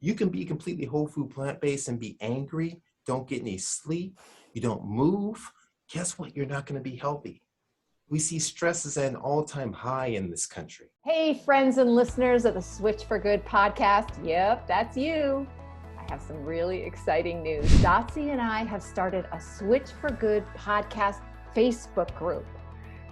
You can be completely whole food plant-based and be angry, don't get any sleep, you don't move. Guess what? You're not going to be healthy. We see stress is at an all-time high in this country. Hey, friends and listeners of the Switch for Good podcast. Yep, that's you. I have some really exciting news. Dotsie and I have started a Switch for Good podcast Facebook group.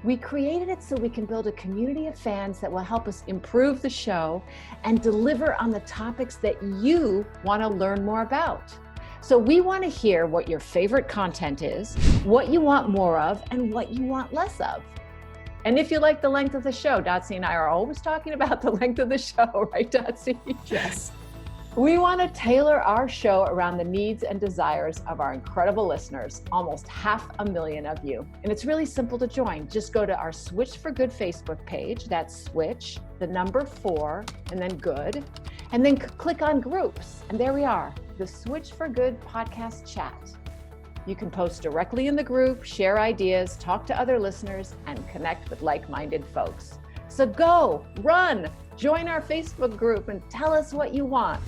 We created it so we can build a community of fans that will help us improve the show and deliver on the topics that you want to learn more about. So we want to hear what your favorite content is, what you want more of, and what you want less of. And if you like the length of the show, Dotsie and I are always talking about the length of the show, right, Dotsie? Yes. We want to tailor our show around the needs and desires of our incredible listeners, almost 500,000 of you. And it's really simple to join. Just go to our Switch for Good Facebook page. That's Switch, the number 4, and then Good. And then click on groups. And there we are, the Switch for Good podcast chat. You can post directly in the group, share ideas, talk to other listeners, and connect with like-minded folks. So go, run, join our Facebook group and tell us what you want.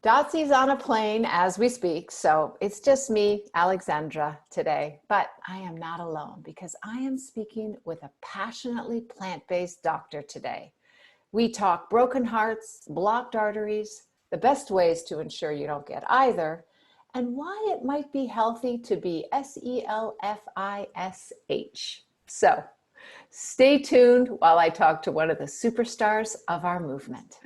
Dotsie's on a plane as we speak, so it's just me, Alexandra, today. But I am not alone because I am speaking with a passionately plant-based doctor today. We talk broken hearts, blocked arteries, the best ways to ensure you don't get either, and why it might be healthy to be SELFISH. So stay tuned while I talk to one of the superstars of our movement.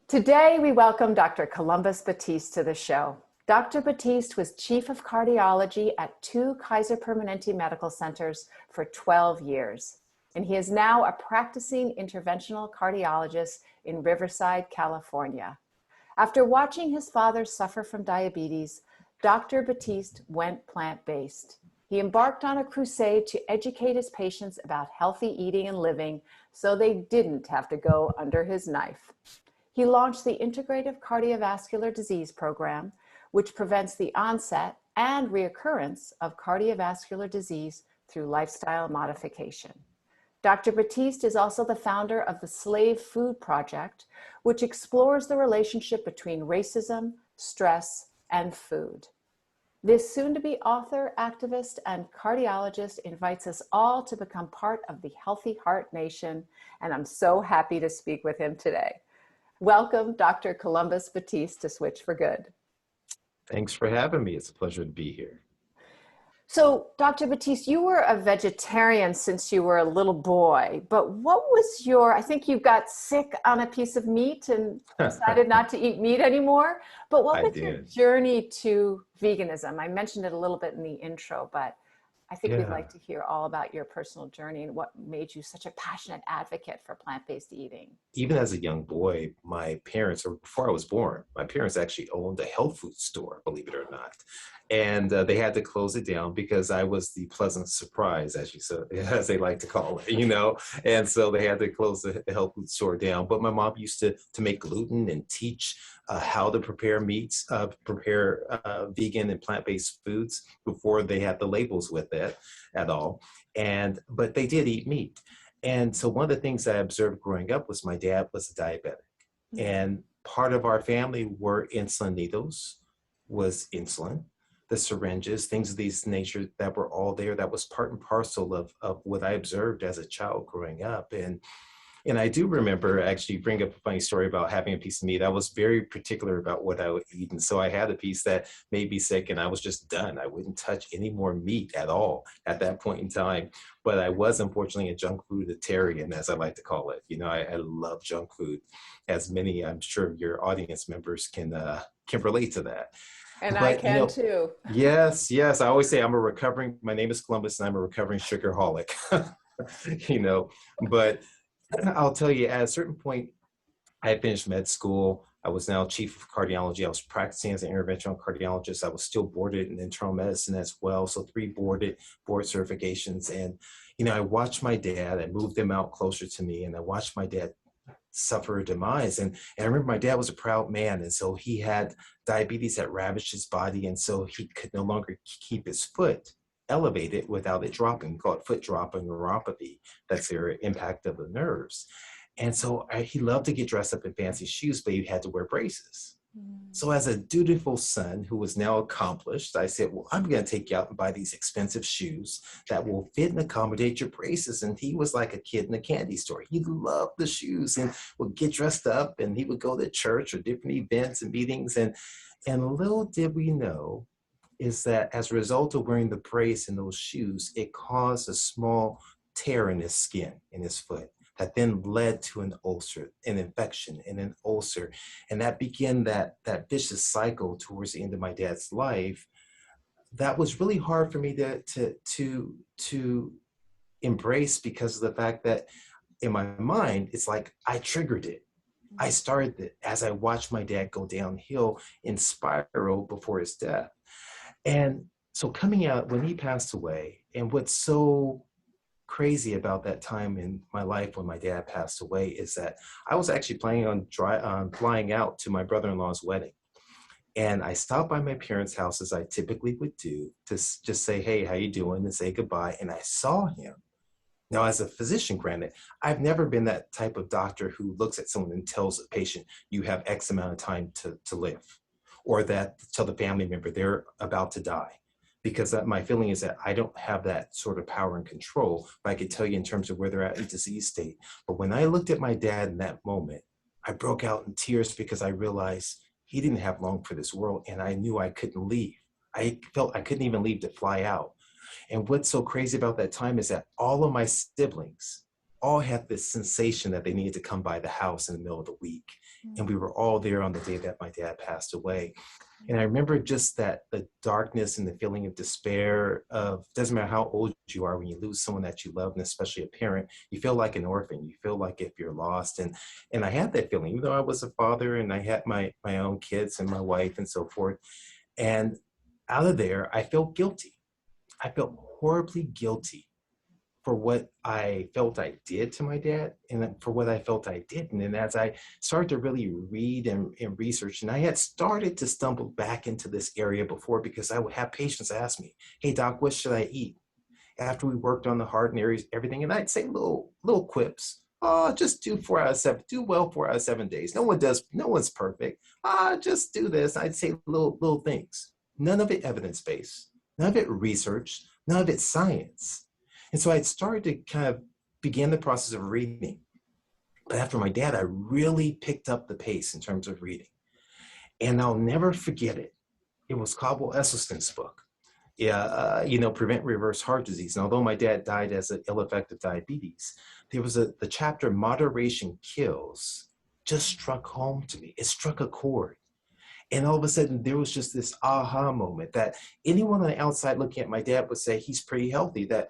Today, we welcome Dr. Columbus Batiste to the show. Dr. Batiste was chief of cardiology at 2 Kaiser Permanente medical centers for 12 years. And he is now a practicing interventional cardiologist in Riverside, California. After watching his father suffer from diabetes, Dr. Batiste went plant-based. He embarked on a crusade to educate his patients about healthy eating and living so they didn't have to go under his knife. He launched the Integrative Cardiovascular Disease Program, which prevents the onset and reoccurrence of cardiovascular disease through lifestyle modification. Dr. Batiste is also the founder of the Slave Food Project, which explores the relationship between racism, stress, and food. This soon-to-be author, activist, and cardiologist invites us all to become part of the Healthy Heart Nation, and I'm so happy to speak with him today. Welcome, Dr. Columbus Batiste, to Switch for Good. Thanks for having me. It's a pleasure to be here. So, Dr. Batiste, you were a vegetarian since you were a little boy, but what was I think you got sick on a piece of meat and decided not to eat meat anymore, but what was your journey to veganism? I mentioned it a little bit in the intro, but I think we'd like to hear all about your personal journey and what made you such a passionate advocate for plant-based eating. Even as a young boy, my parents, or before I was born, my parents actually owned a health food store, believe it or not. And they had to close it down because I was the pleasant surprise, as you said, as they like to call it, And so they had to close the health food store down. But my mom used to make gluten and teach how to prepare meats, prepare vegan and plant-based foods before they had the labels with it at all. But they did eat meat. And so one of the things I observed growing up was my dad was a diabetic. Mm-hmm. And part of our family were insulin needles, was insulin, the syringes, things of these nature that were all there. That was part and parcel of what I observed as a child growing up. And I do remember actually bring up a funny story about having a piece of meat. I was very particular about what I would eat. And so I had a piece that made me sick and I was just done. I wouldn't touch any more meat at all at that point in time. But I was unfortunately a junk fooditarian, as I like to call it. I love junk food, as many, I'm sure your audience members can relate to that. And I can too. Yes. I always say my name is Columbus and I'm a recovering sugarholic, but I'll tell you, at a certain point, I had finished med school. I was now chief of cardiology. I was practicing as an interventional cardiologist. I was still boarded in internal medicine as well. So 3 board certifications. And, I watched my dad, I moved him out closer to me, and I watched my dad suffer a demise. And I remember my dad was a proud man. And so he had diabetes that ravaged his body. And so he could no longer keep his foot elevated without it dropping. We call it foot drop and neuropathy. That's their impact of the nerves. And so he loved to get dressed up in fancy shoes, but he had to wear braces. So as a dutiful son who was now accomplished, I said, well, I'm going to take you out and buy these expensive shoes that will fit and accommodate your braces. And he was like a kid in a candy store. He loved the shoes and would get dressed up, and he would go to church or different events and meetings. And little did we know is that as a result of wearing the brace in those shoes, it caused a small tear in his skin, in his foot, that then led to an ulcer, an infection, and an ulcer. And that began that vicious cycle towards the end of my dad's life. That was really hard for me to embrace, because of the fact that in my mind, it's like I triggered it. I started it as I watched my dad go downhill in spiral before his death. And so coming out when he passed away, and what's so crazy about that time in my life when my dad passed away is that I was actually planning on flying out to my brother-in-law's wedding. And I stopped by my parents' house, as I typically would do, to just say, hey, how you doing? And say goodbye. And I saw him. Now, as a physician, granted, I've never been that type of doctor who looks at someone and tells a patient, you have X amount of time to live, or that tell the family member they're about to die. Because my feeling is that I don't have that sort of power and control, but I could tell you in terms of where they're at in disease state. But when I looked at my dad in that moment, I broke out in tears because I realized he didn't have long for this world, and I knew I couldn't leave. I felt I couldn't even leave to fly out. And what's so crazy about that time is that all of my siblings all had this sensation that they needed to come by the house in the middle of the week. And we were all there on the day that my dad passed away. And I remember just that the darkness and the feeling of despair of, doesn't matter how old you are, when you lose someone that you love, and especially a parent, you feel like an orphan. You feel like if you're lost. And I had that feeling, even though I was a father and I had my own kids and my wife and so forth. And out of there, I felt guilty. I felt horribly guilty for what I felt I did to my dad, and for what I felt I didn't. And as I started to really read and research, and I had started to stumble back into this area before, because I would have patients ask me, hey doc, what should I eat? After we worked on the heart and areas, everything, and I'd say little quips. Oh, just do 4 out of 7, do well 4 out of 7 days. No one's perfect. Just do this. I'd say little things. None of it evidence-based, none of it research, none of it science. And so I started to kind of begin the process of reading. But after my dad, I really picked up the pace in terms of reading. And I'll never forget it. It was Cobble Esselstyn's book, Prevent Reverse Heart Disease. And although my dad died as an ill effect of diabetes, there was the chapter Moderation Kills just struck home to me. It struck a chord. And all of a sudden, there was just this aha moment that anyone on the outside looking at my dad would say he's pretty healthy, that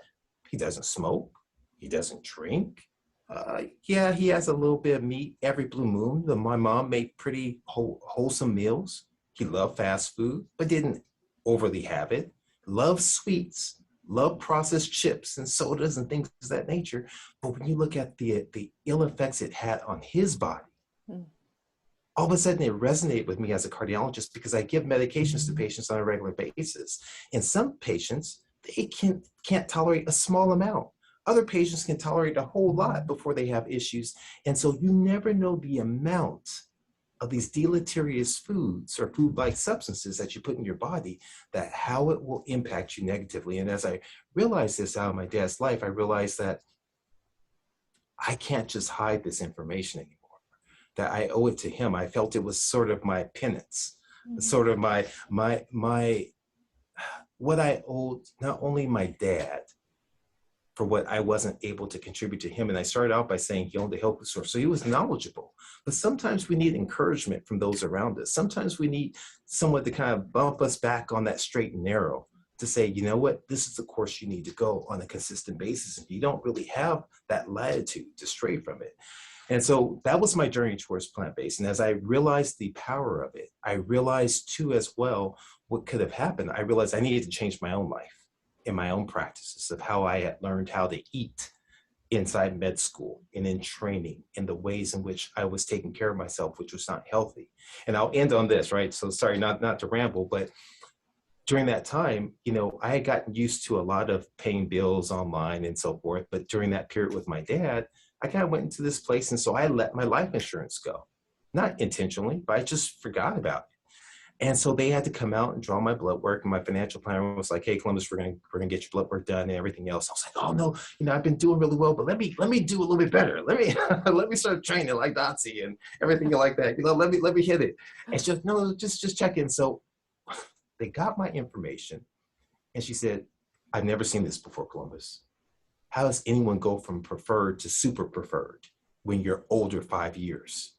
he doesn't smoke, he doesn't drink. Yeah, he has a little bit of meat every blue moon. My mom made pretty wholesome meals. He loved fast food, but didn't overly have it. Loved sweets, loved processed chips and sodas and things of that nature. But when you look at the ill effects it had on his body, all of a sudden it resonated with me as a cardiologist, because I give medications to patients on a regular basis. And some patients, they can't tolerate a small amount. Other patients can tolerate a whole lot before they have issues. And so you never know the amount of these deleterious foods or food-like substances that you put in your body, that how it will impact you negatively. And as I realized this out of my dad's life, I realized that I can't just hide this information anymore, that I owe it to him. I felt it was sort of my penance, sort of my what I owed not only my dad for what I wasn't able to contribute to him. And I started out by saying he owned a health food store, so he was knowledgeable. But sometimes we need encouragement from those around us. Sometimes we need someone to kind of bump us back on that straight and narrow, to say, you know what, this is the course you need to go on a consistent basis. And you don't really have that latitude to stray from it. And so that was my journey towards plant-based. And as I realized the power of it, I realized too as well what could have happened. I realized I needed to change my own life and my own practices of how I had learned how to eat inside med school and in training, in the ways in which I was taking care of myself, which was not healthy. And I'll end on this, right? So sorry, not to ramble, but during that time, I had gotten used to a lot of paying bills online and so forth. But during that period with my dad, I kind of went into this place. And so I let my life insurance go, not intentionally, but I just forgot about it. And so they had to come out and draw my blood work. And my financial planner was like, "Hey, Columbus, we're gonna get your blood work done and everything else." I was like, "Oh no, I've been doing really well, but let me do a little bit better. Let me let me start training like Dotsie and everything like that. Let me hit it." And she's like, "No, just check in." So they got my information, and she said, "I've never seen this before, Columbus. How does anyone go from preferred to super preferred when you're older 5 years?"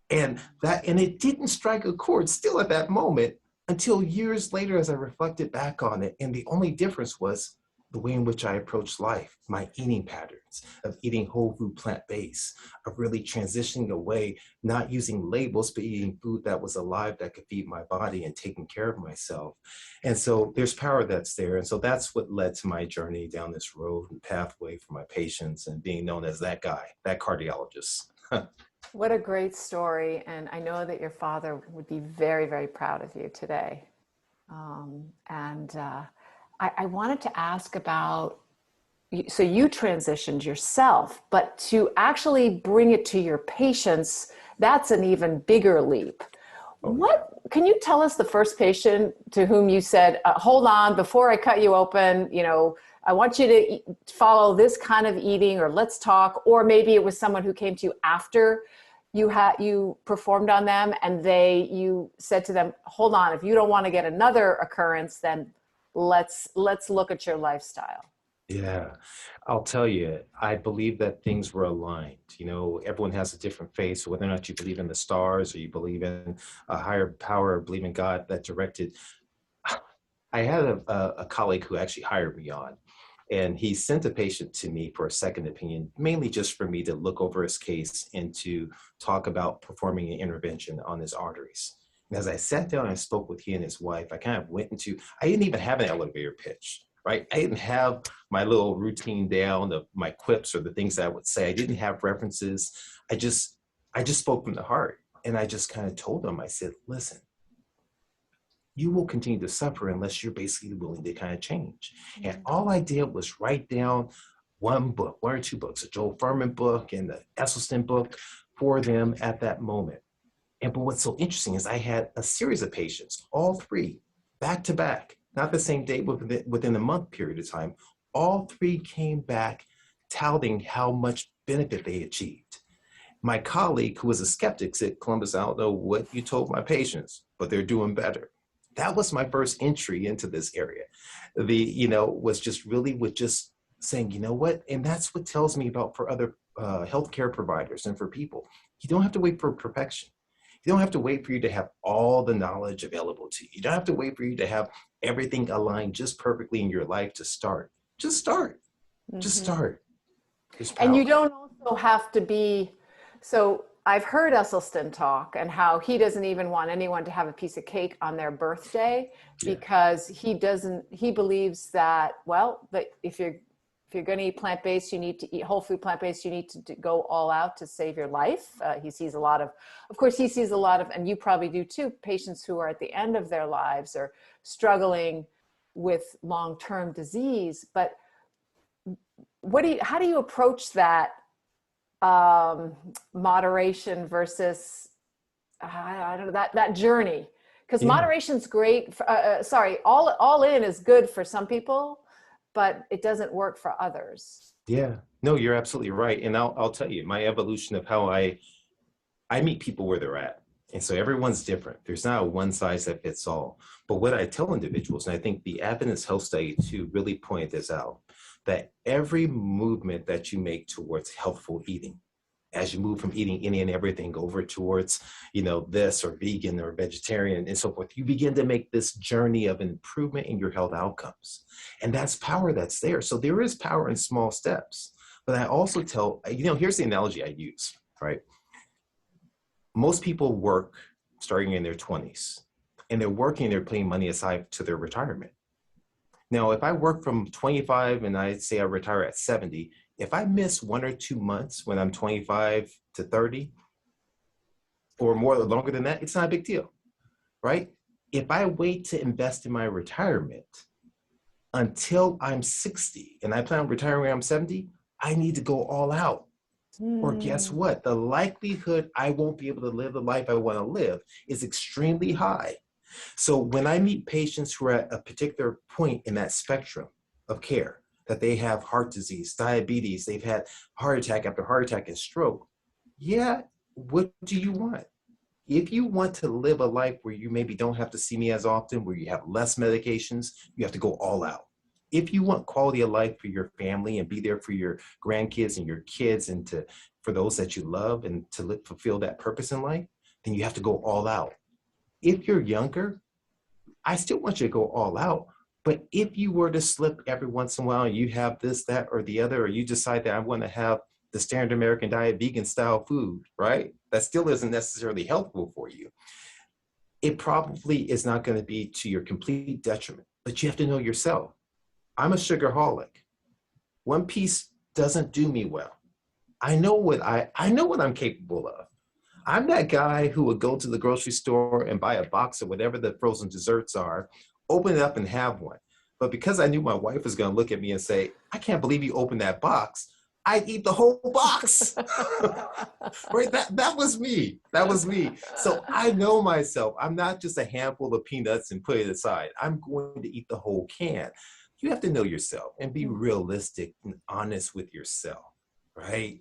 And it didn't strike a chord still at that moment until years later as I reflected back on it. And the only difference was the way in which I approached life, my eating patterns of eating whole food, plant-based, of really transitioning away, not using labels, but eating food that was alive, that could feed my body and taking care of myself. And so there's power that's there. And so that's what led to my journey down this road and pathway for my patients and being known as that guy, that cardiologist. What a great story. And I know that your father would be very, very proud of you today. I wanted to ask about, so you transitioned yourself, but to actually bring it to your patients, that's an even bigger leap. What can you tell us the first patient to whom you said, hold on, before I cut you open, I want you to follow this kind of eating, or let's talk, or maybe it was someone who came to you after you performed on them and you said to them, hold on, if you don't want to get another occurrence, then let's look at your lifestyle. Yeah, I'll tell you, I believe that things were aligned. Everyone has a different faith. So whether or not you believe in the stars or you believe in a higher power or believe in God that directed, I had a colleague who actually hired me on, and he sent a patient to me for a second opinion, mainly just for me to look over his case and to talk about performing an intervention on his arteries. And as I sat down and spoke with he and his wife, I kind of I didn't even have an elevator pitch, right? I didn't have my little routine down of my quips or the things that I would say. I didn't have references. I just spoke from the heart. And I just kind of told them, I said, listen, you will continue to suffer unless you're basically willing to kind of change. And all I did was write down one or two books, a Joel Fuhrman book and the Esselstyn book for them at that moment. But what's so interesting is I had a series of patients, all three, back to back, not the same day, within a month period of time. All three came back touting how much benefit they achieved. My colleague, who was a skeptic, said, Columbus, I don't know what you told my patients, but they're doing better. That was my first entry into this area. Was just really with just saying, you know what? And that's what tells me about for other healthcare providers and for people. You don't have to wait for perfection. You don't have to wait for you to have all the knowledge available to you. You don't have to wait for you to have everything aligned just perfectly in your life to start. Just start. Just start. And you don't also have to be, so I've heard Esselstyn talk and how he doesn't even want anyone to have a piece of cake on their birthday because he believes that, well, that if you're going to eat plant-based, you need to eat whole food plant-based, you need to go all out to save your life. He sees a lot of course, and you probably do too, patients who are at the end of their lives or struggling with long-term disease. But how do you approach that moderation versus, I don't know, that journey? Because moderation's great. All in is good for some people, but it doesn't work for others. Yeah, no, you're absolutely right. And I'll tell you my evolution of how I meet people where they're at. And so everyone's different. There's not a one size that fits all. But what I tell individuals, and I think the Adventist Health Study too really pointed this out, that every movement that you make towards healthful eating, as you move from eating any and everything over towards, this or vegan or vegetarian and so forth, you begin to make this journey of improvement in your health outcomes. And that's power that's there. So there is power in small steps. But I also tell, here's the analogy I use, right? Most people work starting in their 20s, and they're putting money aside to their retirement. Now, if I work from 25 and I say I retire at 70, if I miss 1 or 2 months when I'm 25 to 30 or more longer than that, it's not a big deal, right? If I wait to invest in my retirement until I'm 60 and I plan on retiring when I'm 70, I need to go all out. Or guess Hmm. what? The likelihood I won't be able to live the life I want to live is extremely high. So when I meet patients who are at a particular point in that spectrum of care, that they have heart disease, diabetes, they've had heart attack after heart attack and stroke, yeah, what do you want? If you want to live a life where you maybe don't have to see me as often, where you have less medications, you have to go all out. If you want quality of life for your family and be there for your grandkids and your kids and to for those that you love and to fulfill that purpose in life, then you have to go all out. If you're younger, I still want you to go all out. But if you were to slip every once in a while, and you have this, that, or the other, or you decide that I want to have the standard American diet, vegan style food, right? That still isn't necessarily helpful for you. It probably is not going to be to your complete detriment, but you have to know yourself. I'm a sugarholic. One piece doesn't do me well. I know what I'm capable of. I'm that guy who would go to the grocery store and buy a box of whatever the frozen desserts are, open it up and have one. But because I knew my wife was going to look at me and say, I can't believe you opened that box, I'd eat the whole box. Right? That was me. That was me. So I know myself. I'm not just a handful of peanuts and put it aside. I'm going to eat the whole can. You have to know yourself and be realistic and honest with yourself, right?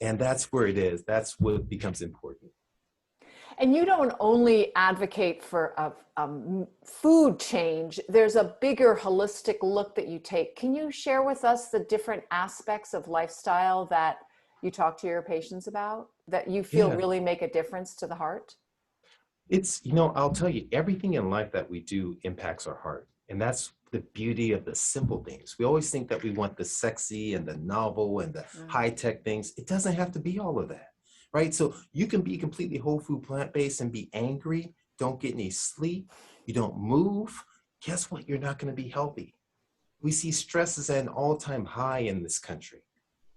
And that's where it is. That's what becomes important. And you don't only advocate for a food change, there's a bigger holistic look that you take. Can you share with us the different aspects of lifestyle that you talk to your patients about that you feel Yeah. really make a difference to the heart? I'll tell you, everything in life that we do impacts our heart. And that's the beauty of the simple things. We always think that we want the sexy and the novel and the Mm. high tech things. It doesn't have to be all of that, right? So you can be completely whole food, plant based and be angry, don't get any sleep, you don't move. Guess what? You're not going to be healthy. We see stress is at an all time high in this country.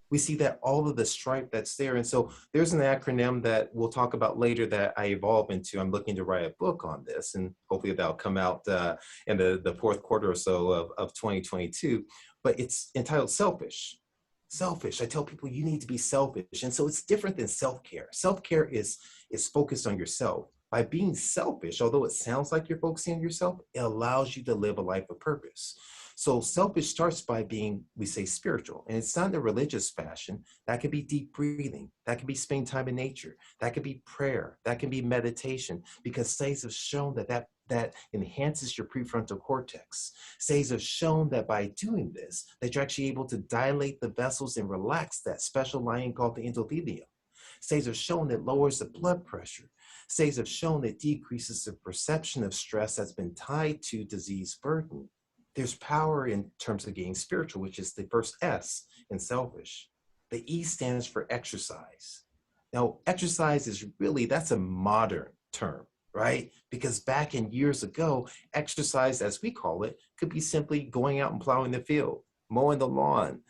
We see that all of the stripe that's there. And so there's an acronym that we'll talk about later that I evolve into. I'm looking to write a book on this, and hopefully that'll come out in the fourth quarter or so of 2022. But it's entitled Selfish. Selfish. I tell people you need to be selfish. And so it's different than self-care. Self-care is focused on yourself. By being selfish, although it sounds like you're focusing on yourself, it allows you to live a life of purpose. So selfish starts by being, we say, spiritual. And it's not in a religious fashion. That could be deep breathing. That could be spending time in nature. That could be prayer. That can be meditation, because studies have shown that enhances your prefrontal cortex. Studies have shown that by doing this, that you're actually able to dilate the vessels and relax that special lining called the endothelium. Studies have shown it lowers the blood pressure. Studies have shown it decreases the perception of stress that's been tied to disease burden. There's power in terms of getting spiritual, which is the first S in selfish. The E stands for exercise. Now, exercise is really, that's a modern term, right? Because back in years ago, exercise, as we call it, could be simply going out and plowing the field, mowing the lawn,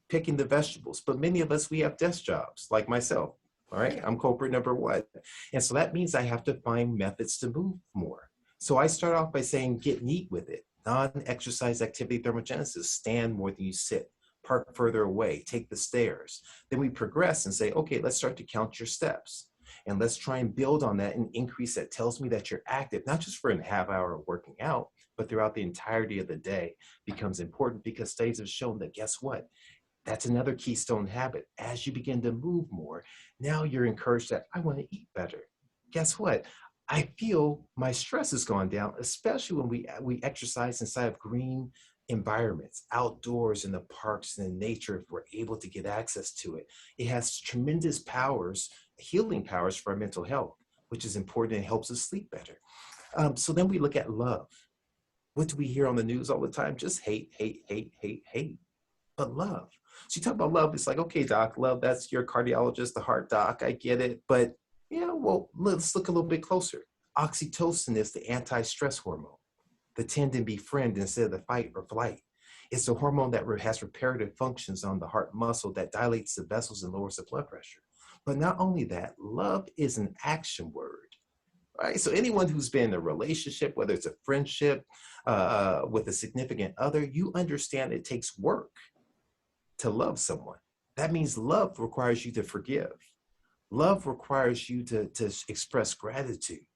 picking the vegetables. But many of us, we have desk jobs, like myself. All right, I'm culprit number one. And so that means I have to find methods to move more. So I start off by saying, get neat with it. Non-exercise activity thermogenesis, stand more than you sit, park further away, take the stairs. Then we progress and say, okay, let's start to count your steps. And let's try and build on that and increase that. Tells me that you're active, not just for a half hour of working out, but throughout the entirety of the day becomes important, because studies have shown that, guess what? That's another keystone habit. As you begin to move more, now you're encouraged that I want to eat better. Guess what? I feel my stress has gone down, especially when we exercise inside of green environments, outdoors in the parks and in nature, if we're able to get access to it. It has tremendous powers, healing powers for our mental health, which is important and helps us sleep better. So then we look at love. What do we hear on the news all the time? Just hate, hate, hate, hate, hate. But love. So you talk about love, it's like, okay, doc, love, that's your cardiologist, the heart doc, I get it. But yeah, well, let's look a little bit closer. Oxytocin is the anti-stress hormone, the tend and befriend instead of the fight or flight. It's a hormone that has reparative functions on the heart muscle that dilates the vessels and lowers the blood pressure. But not only that, love is an action word. right? So anyone who's been in a relationship, whether it's a friendship with a significant other, you understand it takes work to love someone. That means love requires you to forgive. Love requires you to express gratitude.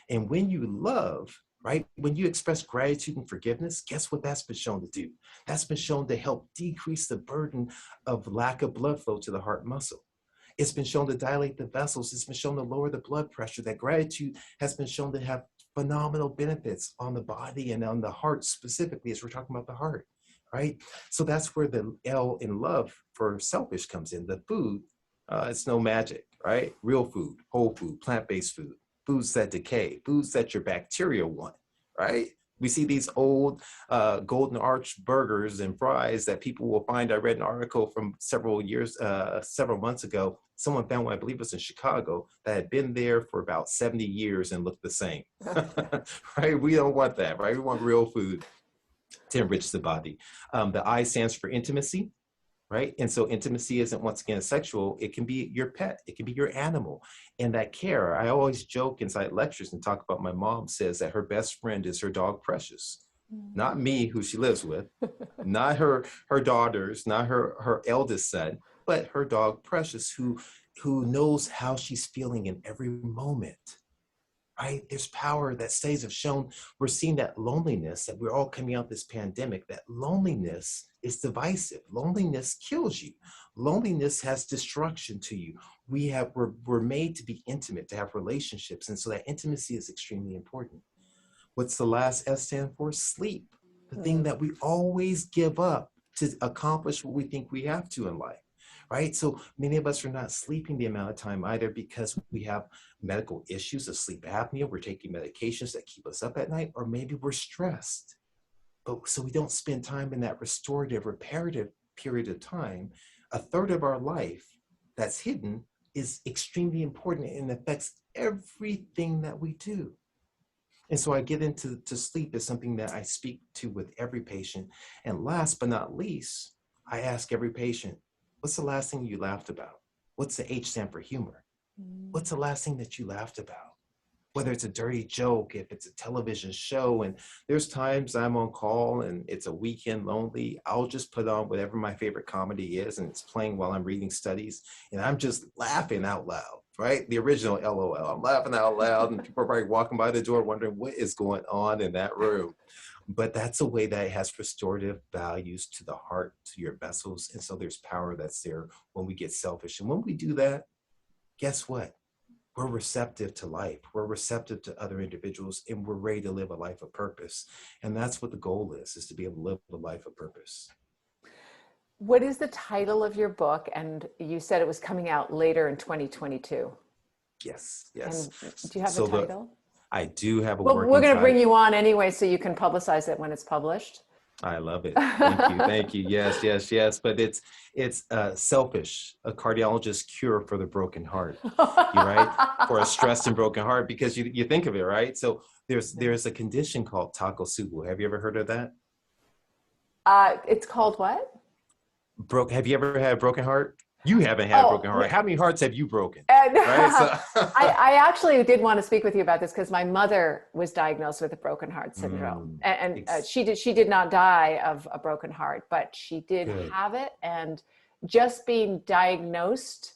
And when you love, right, when you express gratitude and forgiveness, guess what that's been shown to do? That's been shown to help decrease the burden of lack of blood flow to the heart muscle. It's been shown to dilate the vessels. It's been shown to lower the blood pressure. That gratitude has been shown to have phenomenal benefits on the body and on the heart specifically, as we're talking about the heart, right? So that's where the L in love for selfish comes in. The food, it's no magic, right? Real food, whole food, plant-based food, foods that decay, foods that your bacteria want, right? We see these old Golden Arch burgers and fries that people will find. I read an article from several months ago. Someone found one, I believe it was in Chicago, that had been there for about 70 years and looked the same, right? We don't want that, right? We want real food to enrich the body. The I stands for intimacy, right? And so intimacy isn't, once again, sexual. It can be your pet. It can be your animal. And that care, I always joke inside lectures and talk about my mom says that her best friend is her dog Precious. Not me, who she lives with, not her daughters, not her eldest son, but her dog Precious, who knows how she's feeling in every moment. Right? There's power that studies have shown. We're seeing that loneliness, that we're all coming out this pandemic, that loneliness is divisive. Loneliness kills you. Loneliness has destruction to you. We're made to be intimate, to have relationships. And so that intimacy is extremely important. What's the last S stand for? Sleep. The thing that we always give up to accomplish what we think we have to in life. Right? So many of us are not sleeping the amount of time either because we have medical issues of sleep apnea. We're taking medications that keep us up at night, or maybe we're stressed. But so we don't spend time in that restorative, reparative period of time. A third of our life that's hidden is extremely important and affects everything that we do. And so I get into sleep as something that I speak to with every patient. And last but not least, I ask every patient, what's the last thing you laughed about? What's the H stand for humor? What's the last thing that you laughed about? Whether it's a dirty joke, if it's a television show, and there's times I'm on call and it's a weekend lonely, I'll just put on whatever my favorite comedy is and it's playing while I'm reading studies and I'm just laughing out loud, right? The original LOL, I'm laughing out loud and people are probably walking by the door wondering what is going on in that room. But that's a way that it has restorative values to the heart, to your vessels. And so there's power that's there when we get selfish. And when we do that, guess what? We're receptive to life. We're receptive to other individuals, and we're ready to live a life of purpose. And that's what the goal is to be able to live a life of purpose. What is the title of your book? And you said it was coming out later in 2022. Yes. And do you have the title? I do have a well, working we're going to title. bring you on anyway, so you can publicize it when it's published. I love it. Thank you. Yes. But it's selfish, a cardiologist's cure for the broken heart, right? For a stressed and broken heart, because you think of it, right? So there's a condition called takotsubo. Have you ever heard of that? It's called what? Have you ever had a broken heart? You haven't had a broken heart. How many hearts have you broken? Right? So, I actually did want to speak with you about this because my mother was diagnosed with a broken heart syndrome, and she did not die of a broken heart, but she did have it. And just being diagnosed,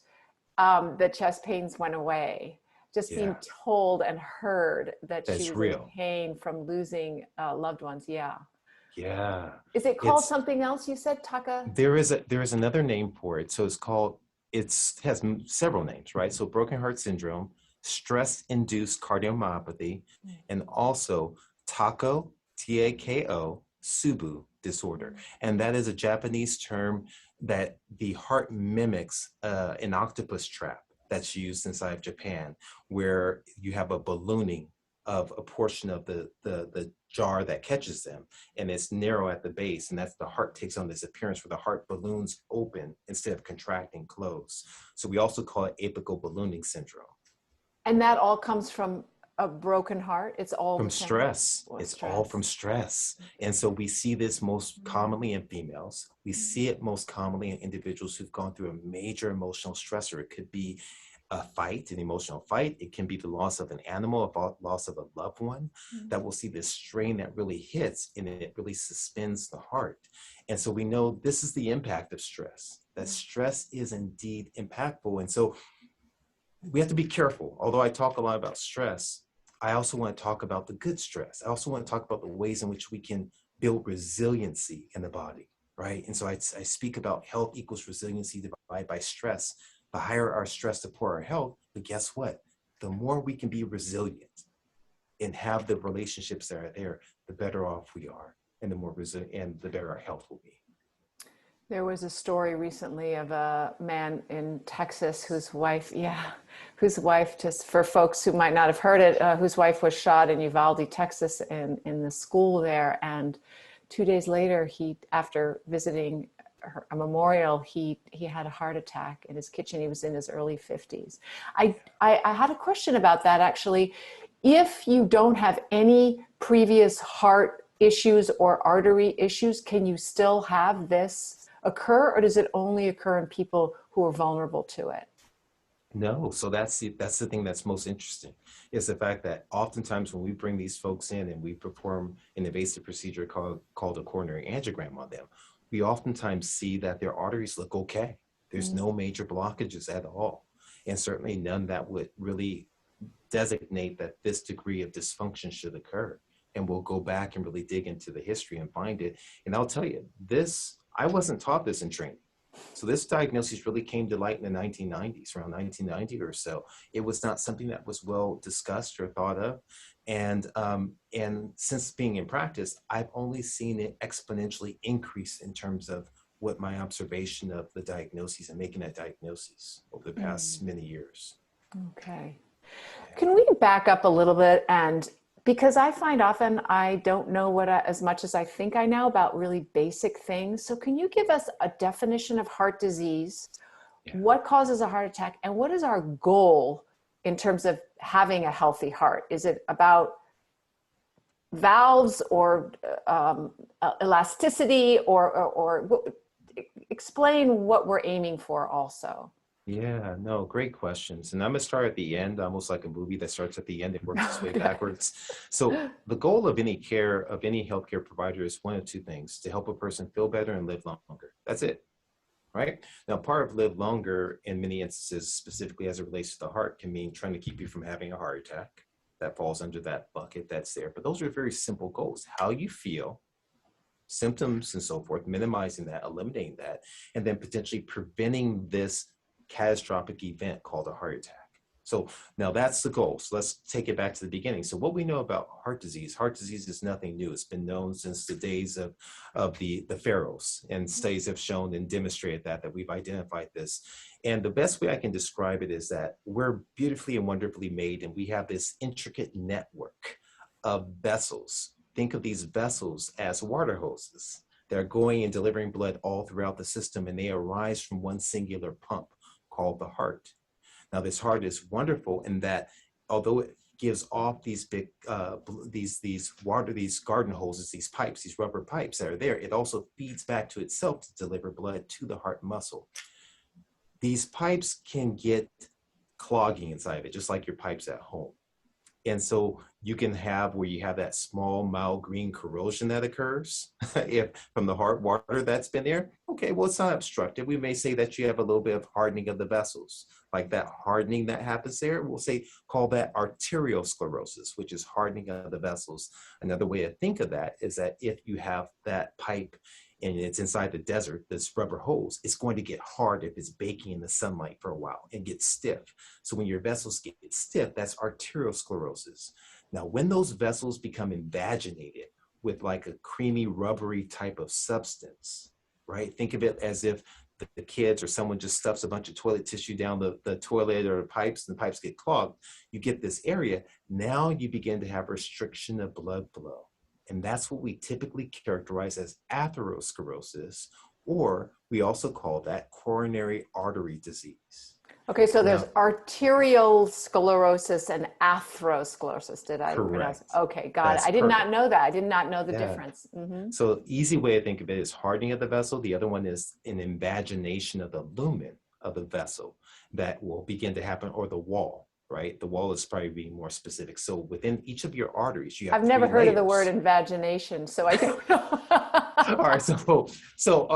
the chest pains went away. Just being told and heard that she was in pain from losing loved ones. Yeah. Is it called something else? You said Taka? There is another name for it. So it has several names, right? So broken heart syndrome, stress-induced cardiomyopathy, and also Tako, T-A-K-O, Subu disorder. And that is a Japanese term that the heart mimics an octopus trap that's used inside of Japan, where you have a ballooning of a portion of the jar that catches them, and it's narrow at the base, and that's the heart takes on this appearance where the heart balloons open instead of contracting close. So we also call it apical ballooning syndrome. And that all comes from a broken heart? It's all from stress. It's all from stress. And so we see this most commonly in females. We see it most commonly in individuals who've gone through a major emotional stressor. It could be a fight, an emotional fight. It can be the loss of an animal, a loss of a loved one, that will see this strain that really hits and it really suspends the heart. And so we know this is the impact of stress, that stress is indeed impactful. And so we have to be careful. Although I talk a lot about stress, I also want to talk about the good stress. I also want to talk about the ways in which we can build resiliency in the body, right? And so I speak about health equals resiliency divided by stress. The higher our stress, the poorer our health. But guess what? The more we can be resilient and have the relationships that are there, the better off we are, and the more resilient and the better our health will be. There was a story recently of a man in Texas whose wife, just for folks who might not have heard it, whose wife was shot in Uvalde, Texas, in the school there. And 2 days later, after visiting a memorial, he had a heart attack in his kitchen. He was in his early 50s. I had a question about that, actually. If you don't have any previous heart issues or artery issues, can you still have this occur, or does it only occur in people who are vulnerable to it? No, so that's the thing that's most interesting, is the fact that oftentimes when we bring these folks in and we perform an invasive procedure called a coronary angiogram on them, we oftentimes see that their arteries look okay. There's no major blockages at all, and certainly none that would really designate that this degree of dysfunction should occur. And we'll go back and really dig into the history and find it. And I'll tell you, I wasn't taught this in training. So this diagnosis really came to light in the 1990s, around 1990 or so. It was not something that was well discussed or thought of. And since being in practice, I've only seen it exponentially increase in terms of what my observation of the diagnosis and making that diagnosis over the past many years. Okay. Can we back up a little bit? And because I find often I don't know as much as I think I know about really basic things. So can you give us a definition of heart disease? Yeah. What causes a heart attack? And what is our goal in terms of having a healthy heart? Is it about valves or elasticity or explain what we're aiming for also? Yeah, no, great questions. And I'm going to start at the end, almost like a movie that starts at the end and works its way backwards. So the goal of any healthcare provider is one of two things: to help a person feel better and live longer. That's it, right? Now, part of live longer in many instances, specifically as it relates to the heart, can mean trying to keep you from having a heart attack. That falls under that bucket that's there. But those are very simple goals: how you feel, symptoms and so forth, minimizing that, eliminating that, and then potentially preventing this catastrophic event called a heart attack. So now that's the goal. So let's take it back to the beginning. So what we know about heart disease is nothing new. It's been known since the days of the pharaohs, and studies have shown and demonstrated that we've identified this. And the best way I can describe it is that we're beautifully and wonderfully made, and we have this intricate network of vessels. Think of these vessels as water hoses. They're going and delivering blood all throughout the system, and they arise from one singular pump called the heart. Now, this heart is wonderful in that although it gives off these big, these garden hoses, these pipes, these rubber pipes that are there, it also feeds back to itself to deliver blood to the heart muscle. These pipes can get clogging inside of it, just like your pipes at home. And so you can have where you have that small, mild green corrosion that occurs if from the heart water that's been there. Okay, well, it's not obstructive. We may say that you have a little bit of hardening of the vessels, like that hardening that happens there. We'll call that arterial sclerosis, which is hardening of the vessels. Another way to think of that is that if you have that pipe and it's inside the desert, this rubber hose, it's going to get hard if it's baking in the sunlight for a while and get stiff. So when your vessels get stiff, that's arterial sclerosis. Now, when those vessels become invaginated with like a creamy, rubbery type of substance, right? Think of it as if the kids or someone just stuffs a bunch of toilet tissue down the toilet or the pipes, and the pipes get clogged. You get this area. Now you begin to have restriction of blood flow. And that's what we typically characterize as atherosclerosis, or we also call that coronary artery disease. Okay, so there's arterial sclerosis and atherosclerosis. Did I pronounce it? Okay, got it. I did not know that. I did not know the difference. Mm-hmm. So easy way to think of it is hardening of the vessel. The other one is an invagination of the lumen of the vessel that will begin to happen, or the wall, right? The wall is probably being more specific. So within each of your arteries, you have I've three never heard of the word layers. invagination, so I don't know. All right, all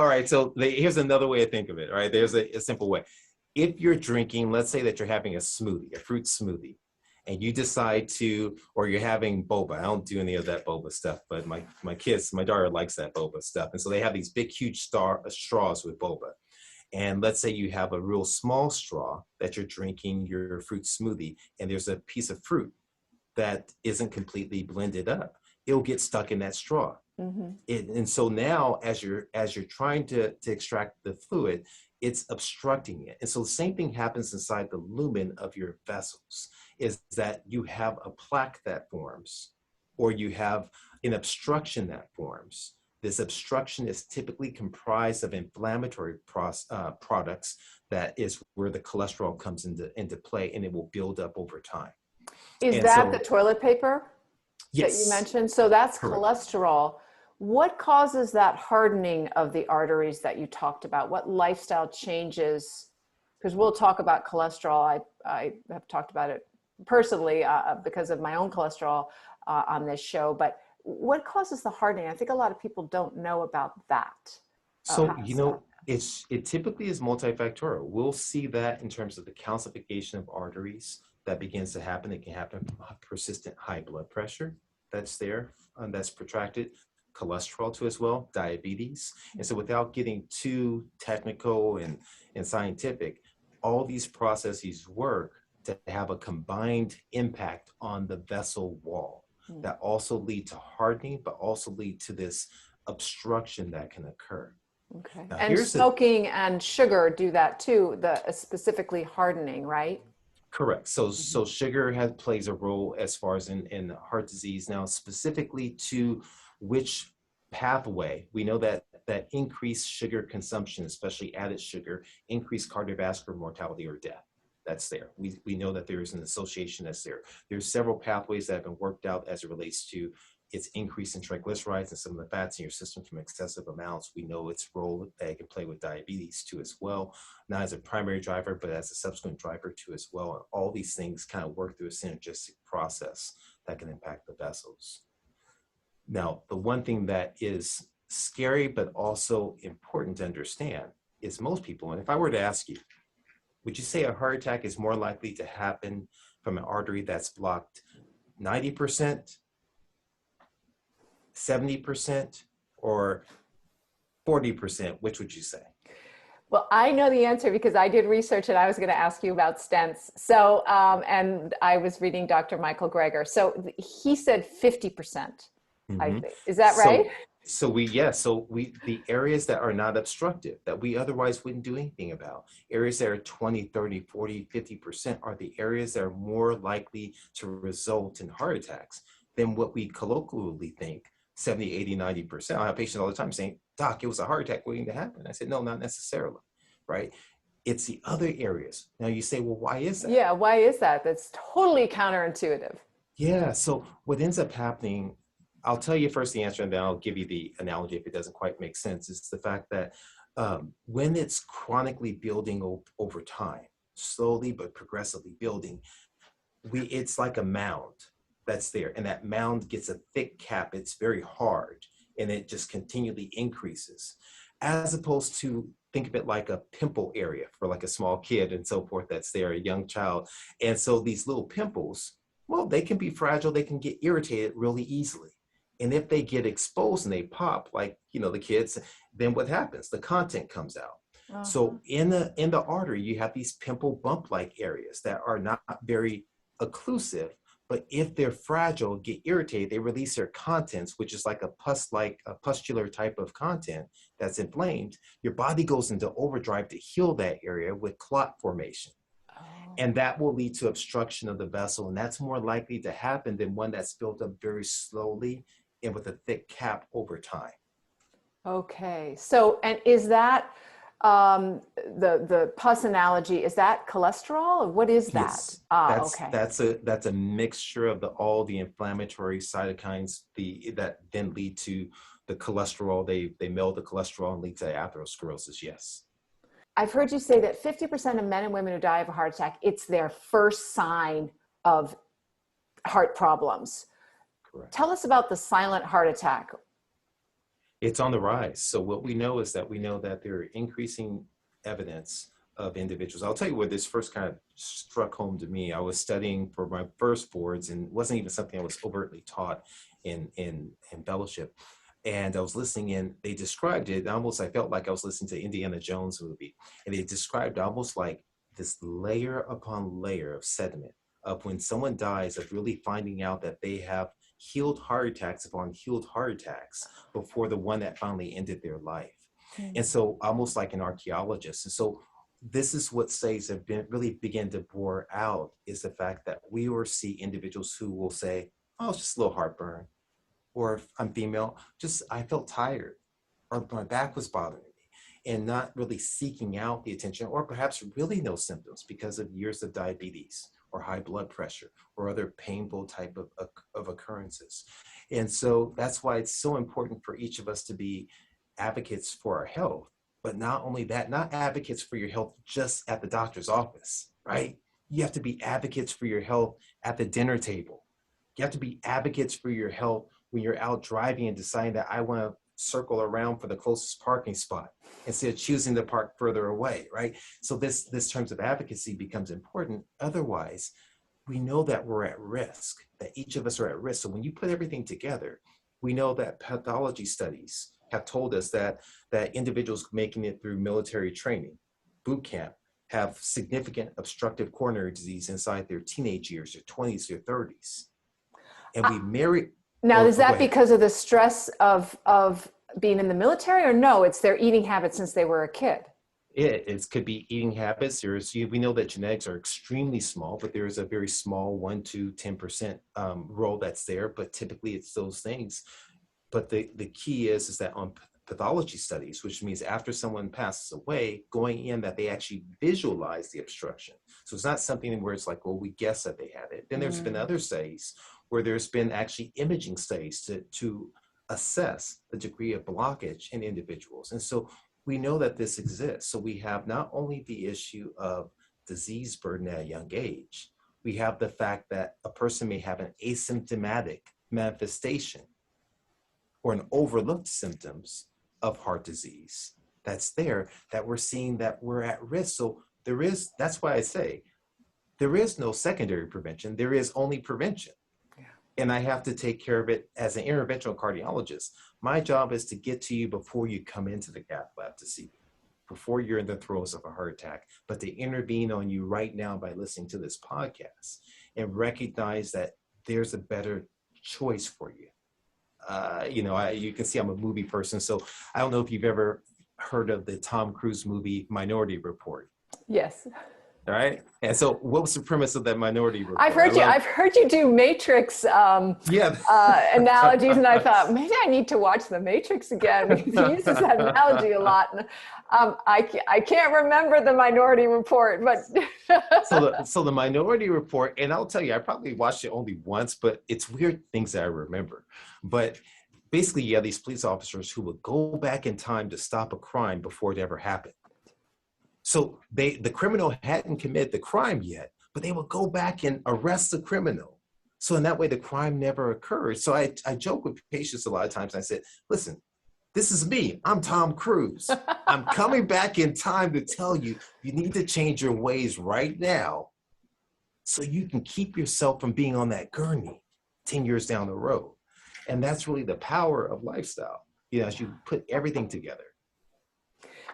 right, here's another way to think of it. All right, there's a simple way. If you're drinking, let's say that you're having a smoothie, a fruit smoothie, and you decide to, or you're having boba. I don't do any of that boba stuff, but my daughter likes that boba stuff, and so they have these big, huge straws with boba. And let's say you have a real small straw that you're drinking your fruit smoothie, and there's a piece of fruit that isn't completely blended up. It'll get stuck in that straw. Mm-hmm. And so now, as you're trying to extract the fluid, it's obstructing it. And so the same thing happens inside the lumen of your vessels, is that you have a plaque that forms, or you have an obstruction that forms. This obstruction is typically comprised of inflammatory products. That is where the cholesterol comes into play, and it will build up over time. Is And that so, the toilet paper that you yes, mentioned? So that's correct. cholesterol. What causes that hardening of the arteries that you talked about? What lifestyle changes? Because we'll talk about cholesterol. I have talked about it personally because of my own cholesterol on this show. But what causes the hardening? I think a lot of people don't know about that. So, it typically is multifactorial. We'll see that in terms of the calcification of arteries that begins to happen. It can happen from persistent high blood pressure that's there, that's protracted, cholesterol too as well, diabetes. And so without getting too technical and scientific, all these processes work to have a combined impact on the vessel wall that also lead to hardening, but also lead to this obstruction that can occur. Okay. Now, And smoking and sugar do that too, specifically hardening, right? Correct. So sugar plays a role as far as in heart disease. Now, specifically to which pathway, we know that increased sugar consumption, especially added sugar, increased cardiovascular mortality or death. That's there. We know that there is an association that's there. There's several pathways that have been worked out as it relates to its increase in triglycerides and some of the fats in your system from excessive amounts. We know its role that it can play with diabetes too as well, not as a primary driver, but as a subsequent driver too as well. And all these things kind of work through a synergistic process that can impact the vessels. Now, the one thing that is scary, but also important to understand is most people, and if I were to ask you, would you say a heart attack is more likely to happen from an artery that's blocked 90%, 70%, or 40%? Which would you say? Well, I know the answer because I did research and I was going to ask you about stents. So, and I was reading Dr. Michael Greger. So he said 50%, I think. Is that right? The areas that are not obstructive, that we otherwise wouldn't do anything about, areas that are 20, 30, 40, 50% are the areas that are more likely to result in heart attacks than what we colloquially think, 70, 80, 90%. I have patients all the time saying, "Doc, it was a heart attack waiting to happen." I said, no, not necessarily, right? It's the other areas. Now you say, well, why is that? Yeah, why is that? That's totally counterintuitive. Yeah, so what ends up happening, I'll tell you first the answer, and then I'll give you the analogy if it doesn't quite make sense. It's the fact that when it's chronically building over time, slowly but progressively building, it's like a mound that's there, and that mound gets a thick cap. It's very hard, and it just continually increases, as opposed to think of it like a pimple area for like a small kid and so forth that's there, a young child. And so these little pimples, well, they can be fragile. They can get irritated really easily. And if they get exposed and they pop, like, the kids, then what happens? The content comes out. Uh-huh. So in the artery, you have these pimple bump-like areas that are not very occlusive, but if they're fragile, get irritated, they release their contents, which is like a pustular type of content that's inflamed. Your body goes into overdrive to heal that area with clot formation. And that will lead to obstruction of the vessel. And that's more likely to happen than one that's built up very slowly and with a thick cap over time. Okay. So, and is that the pus analogy, is that cholesterol, or what is that? Yes. Okay. That's a mixture of all the inflammatory cytokines that then lead to the cholesterol. They meld the cholesterol and lead to atherosclerosis. Yes. I've heard you say that 50% of men and women who die of a heart attack, it's their first sign of heart problems. Correct. Tell us about the silent heart attack. It's on the rise. So what we know is that there are increasing evidence of individuals. I'll tell you where this first kind of struck home to me. I was studying for my first boards, and it wasn't even something I was overtly taught in fellowship. And I was listening in, they described it almost, I felt like I was listening to Indiana Jones movie. And they described almost like this layer upon layer of sediment of when someone dies, of really finding out that they have healed heart attacks upon healed heart attacks before the one that finally ended their life. Mm-hmm. And so almost like an archaeologist. And so this is what studies have really begin to bore out, is the fact that we will see individuals who will say, oh, it's just a little heartburn. Or if I'm female, just I felt tired, or my back was bothering me, and not really seeking out the attention, or perhaps really no symptoms because of years of diabetes or high blood pressure or other painful type of occurrences. And so that's why it's so important for each of us to be advocates for our health, but not only that, not advocates for your health just at the doctor's office, right? You have to be advocates for your health at the dinner table. You have to be advocates for your health when you're out driving and deciding that I want to circle around for the closest parking spot instead of choosing to park further away, right? So this terms of advocacy becomes important. Otherwise, we know that we're at risk, that each of us are at risk. So when you put everything together, we know that pathology studies have told us that individuals making it through military training, boot camp, have significant obstructive coronary disease inside their teenage years, their 20s, their 30s. And we marry. Now, is that because of the stress of being in the military, or no, it's their eating habits since they were a kid? It could be eating habits. We know that genetics are extremely small, but there is a very small 1 to 10% role that's there, but typically it's those things. But the key is that on pathology studies, which means after someone passes away, going in that they actually visualize the obstruction. So it's not something where it's like, well, we guess that they had it. Then there's been other studies where there's been actually imaging studies to assess the degree of blockage in individuals. And so we know that this exists. So we have not only the issue of disease burden at a young age, we have the fact that a person may have an asymptomatic manifestation or an overlooked symptoms of heart disease that's there, that we're seeing that we're at risk. So that's why I say, there is no secondary prevention, there is only prevention. And I have to take care of it as an interventional cardiologist. My job is to get to you before you come into the cath lab to see you, before you're in the throes of a heart attack, but to intervene on you right now by listening to this podcast and recognize that there's a better choice for you. You can see I'm a movie person, so I don't know if you've ever heard of the Tom Cruise movie Minority Report. Yes. All right. And so what was the premise of that Minority Report? I've heard you do Matrix analogies, and I thought, maybe I need to watch the Matrix again, because he uses that analogy a lot. And I can't remember the Minority Report, but so the Minority Report, and I'll tell you, I probably watched it only once, but it's weird things that I remember. But basically, you have these police officers who would go back in time to stop a crime before it ever happened. So the criminal hadn't committed the crime yet, but they would go back and arrest the criminal. So in that way, the crime never occurred. So I joke with patients a lot of times. I said, listen, this is me. I'm Tom Cruise. I'm coming back in time to tell you, you need to change your ways right now so you can keep yourself from being on that gurney 10 years down the road. And that's really the power of lifestyle, as you put everything together.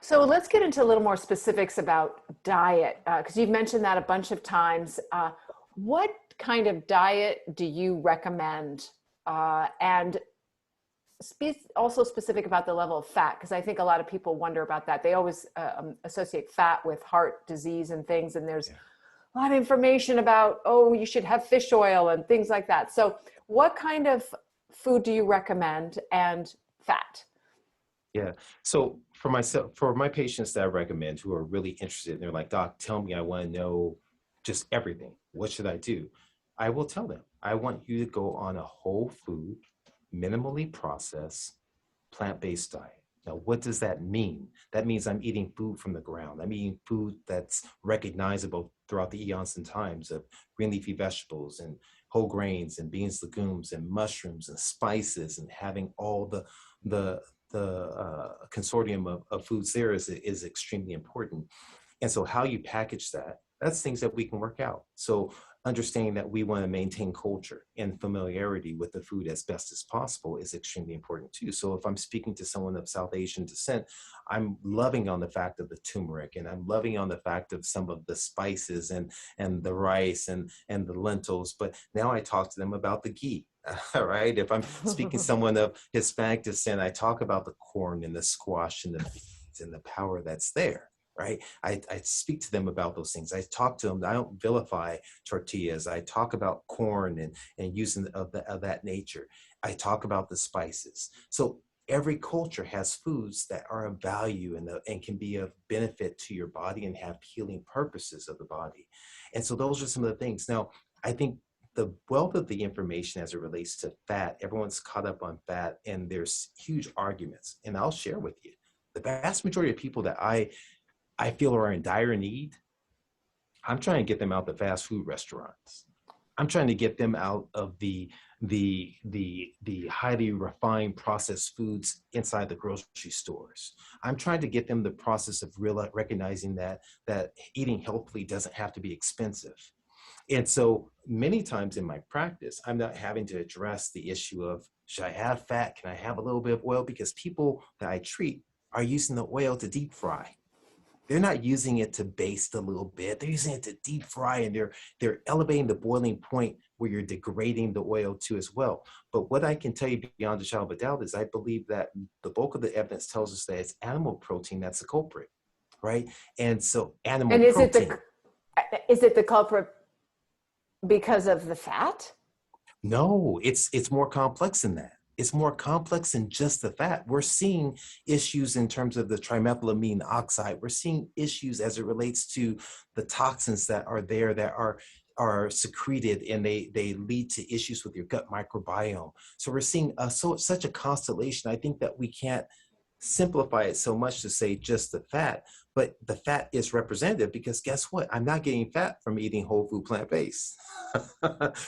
So let's get into a little more specifics about diet, because you've mentioned that a bunch of times. What kind of diet do you recommend? And also specific about the level of fat, because I think a lot of people wonder about that. They always associate fat with heart disease and things, and there's a lot of information about, you should have fish oil and things like that. So what kind of food do you recommend, and fat? Yeah. So for my patients that I recommend who are really interested, and they're like, Doc, tell me, I want to know just everything. What should I do? I will tell them, I want you to go on a whole food, minimally processed, plant-based diet. Now, what does that mean? That means I'm eating food from the ground. I'm eating food that's recognizable throughout the eons and times of green leafy vegetables and whole grains and beans, legumes and mushrooms and spices, and having all the consortium of foods there is extremely important. And so how you package that, that's things that we can work out. So understanding that we want to maintain culture and familiarity with the food as best as possible is extremely important too. So if I'm speaking to someone of South Asian descent, I'm loving on the fact of the turmeric, and I'm loving on the fact of some of the spices and the rice and the lentils. But now I talk to them about the ghee. All right. If I'm speaking to someone of Hispanic descent, I talk about the corn and the squash and the beans and the power that's there. Right. I speak to them about those things. I talk to them. I don't vilify tortillas. I talk about corn and using of that nature. I talk about the spices. So every culture has foods that are of value and can be of benefit to your body and have healing purposes of the body. And so those are some of the things. Now, I think the wealth of the information as it relates to fat, everyone's caught up on fat, and there's huge arguments. And I'll share with you, the vast majority of people that I feel are in dire need, I'm trying to get them out the fast food restaurants. I'm trying to get them out of the highly refined processed foods inside the grocery stores. I'm trying to get them the process of recognizing that eating healthfully doesn't have to be expensive. And so many times in my practice, I'm not having to address the issue of, should I have fat? Can I have a little bit of oil? Because people that I treat are using the oil to deep fry. They're not using it to baste a little bit. They're using it to deep fry, and they're elevating the boiling point where you're degrading the oil too as well. But what I can tell you beyond a shadow of a doubt is I believe that the bulk of the evidence tells us that it's animal protein that's the culprit, right? And so animal And protein. is it the culprit because of the fat? No, it's more complex than that. It's more complex than just the fat. We're seeing issues in terms of the trimethylamine oxide. We're seeing issues as it relates to the toxins that are there that are secreted, and they lead to issues with your gut microbiome. So we're seeing such a constellation. I think that we can't simplify it so much to say just the fat, but the fat is representative because guess what? I'm not getting fat from eating whole food plant-based,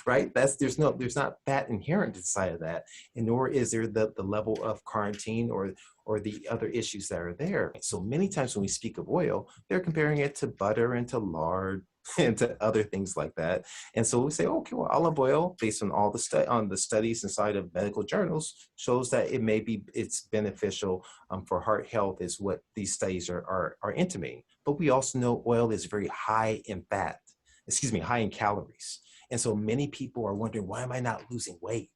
right? There's not fat inherent inside of that, and nor is there the level of carnitine or the other issues that are there. So many times when we speak of oil, they're comparing it to butter and to lard and to other things like that. And so we say, okay, well, olive oil, based on all the studies inside of medical journals, shows that it's beneficial for heart health, is what these studies are intimating. But we also know oil is very high in high in calories. And so many people are wondering, why am I not losing weight?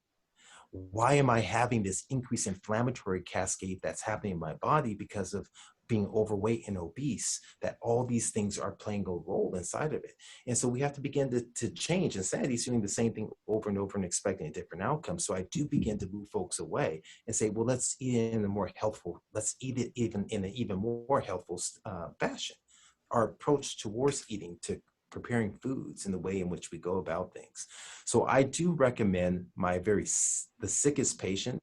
Why am I having this increased inflammatory cascade that's happening in my body because of being overweight and obese? That all these things are playing a role inside of it. And so we have to begin to change. Insanity is doing the same thing over and over and expecting a different outcome. So I do begin to move folks away and say, well, let's eat it in a more healthful, let's eat it even in an even more healthful fashion. Our approach towards eating, to preparing foods, and the way in which we go about things. So I do recommend the sickest patients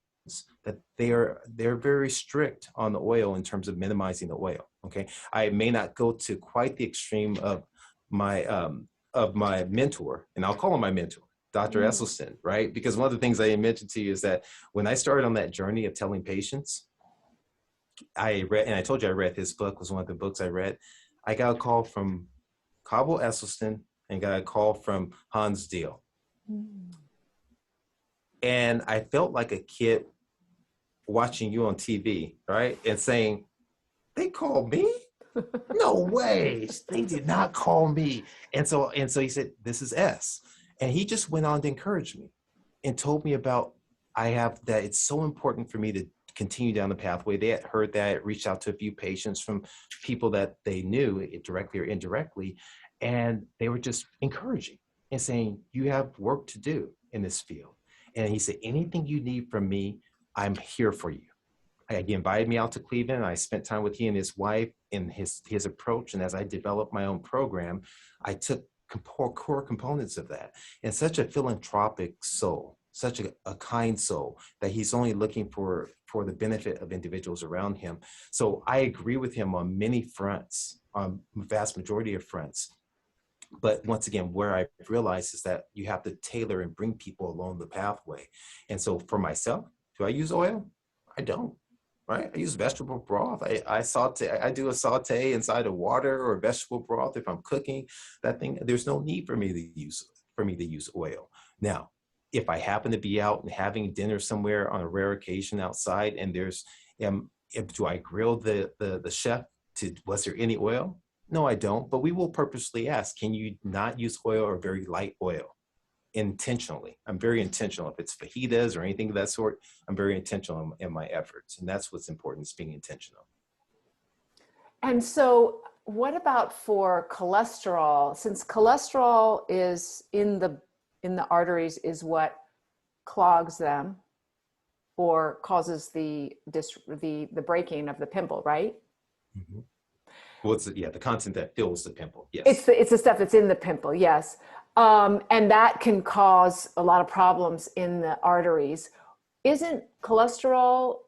that they're very strict on the oil in terms of minimizing the oil. Okay, I may not go to quite the extreme of my mentor, and I'll call him my mentor, Dr. Esselstyn, right? Because one of the things I mentioned to you is that when I started on that journey of telling patients, I read, and I told you I read his book, was one of the books I read. I got a call from Cabo Esselstyn and got a call from Hans Deal. And I felt like a kid watching you on TV, right? And saying, they called me? No way. They did not call me. And so he said, this is S. And he just went on to encourage me and told me about, that it's so important for me to continue down the pathway. They had heard that, reached out to a few patients from people that they knew, directly or indirectly, and they were just encouraging and saying, you have work to do in this field. And he said, anything you need from me, I'm here for you. He invited me out to Cleveland. I spent time with he and his wife in his approach. And as I developed my own program, I took core components of that. And such a philanthropic soul, such a kind soul, that he's only looking for for the benefit of individuals around him. So I agree with him on many fronts, on vast majority of fronts. But once again, where I realize is that you have to tailor and bring people along the pathway. And so for myself, do I use oil? I don't. Right? I use vegetable broth. I saute. I do a saute inside of water or vegetable broth if I'm cooking that thing. There's no need for me to use oil. Now, if I happen to be out and having dinner somewhere on a rare occasion outside, and do I grill the chef? Was there any oil? No, I don't. But we will purposely ask, can you not use oil or very light oil? Intentionally. I'm very intentional. If it's fajitas or anything of that sort, I'm very intentional in my efforts. And that's what's important, is being intentional. And so what about for cholesterol? Since cholesterol is in the arteries is what clogs them or causes the breaking of the pimple, right? Mm-hmm. Well, the content that fills the pimple. Yes. It's the stuff that's in the pimple. Yes. And that can cause a lot of problems in the arteries. Isn't cholesterol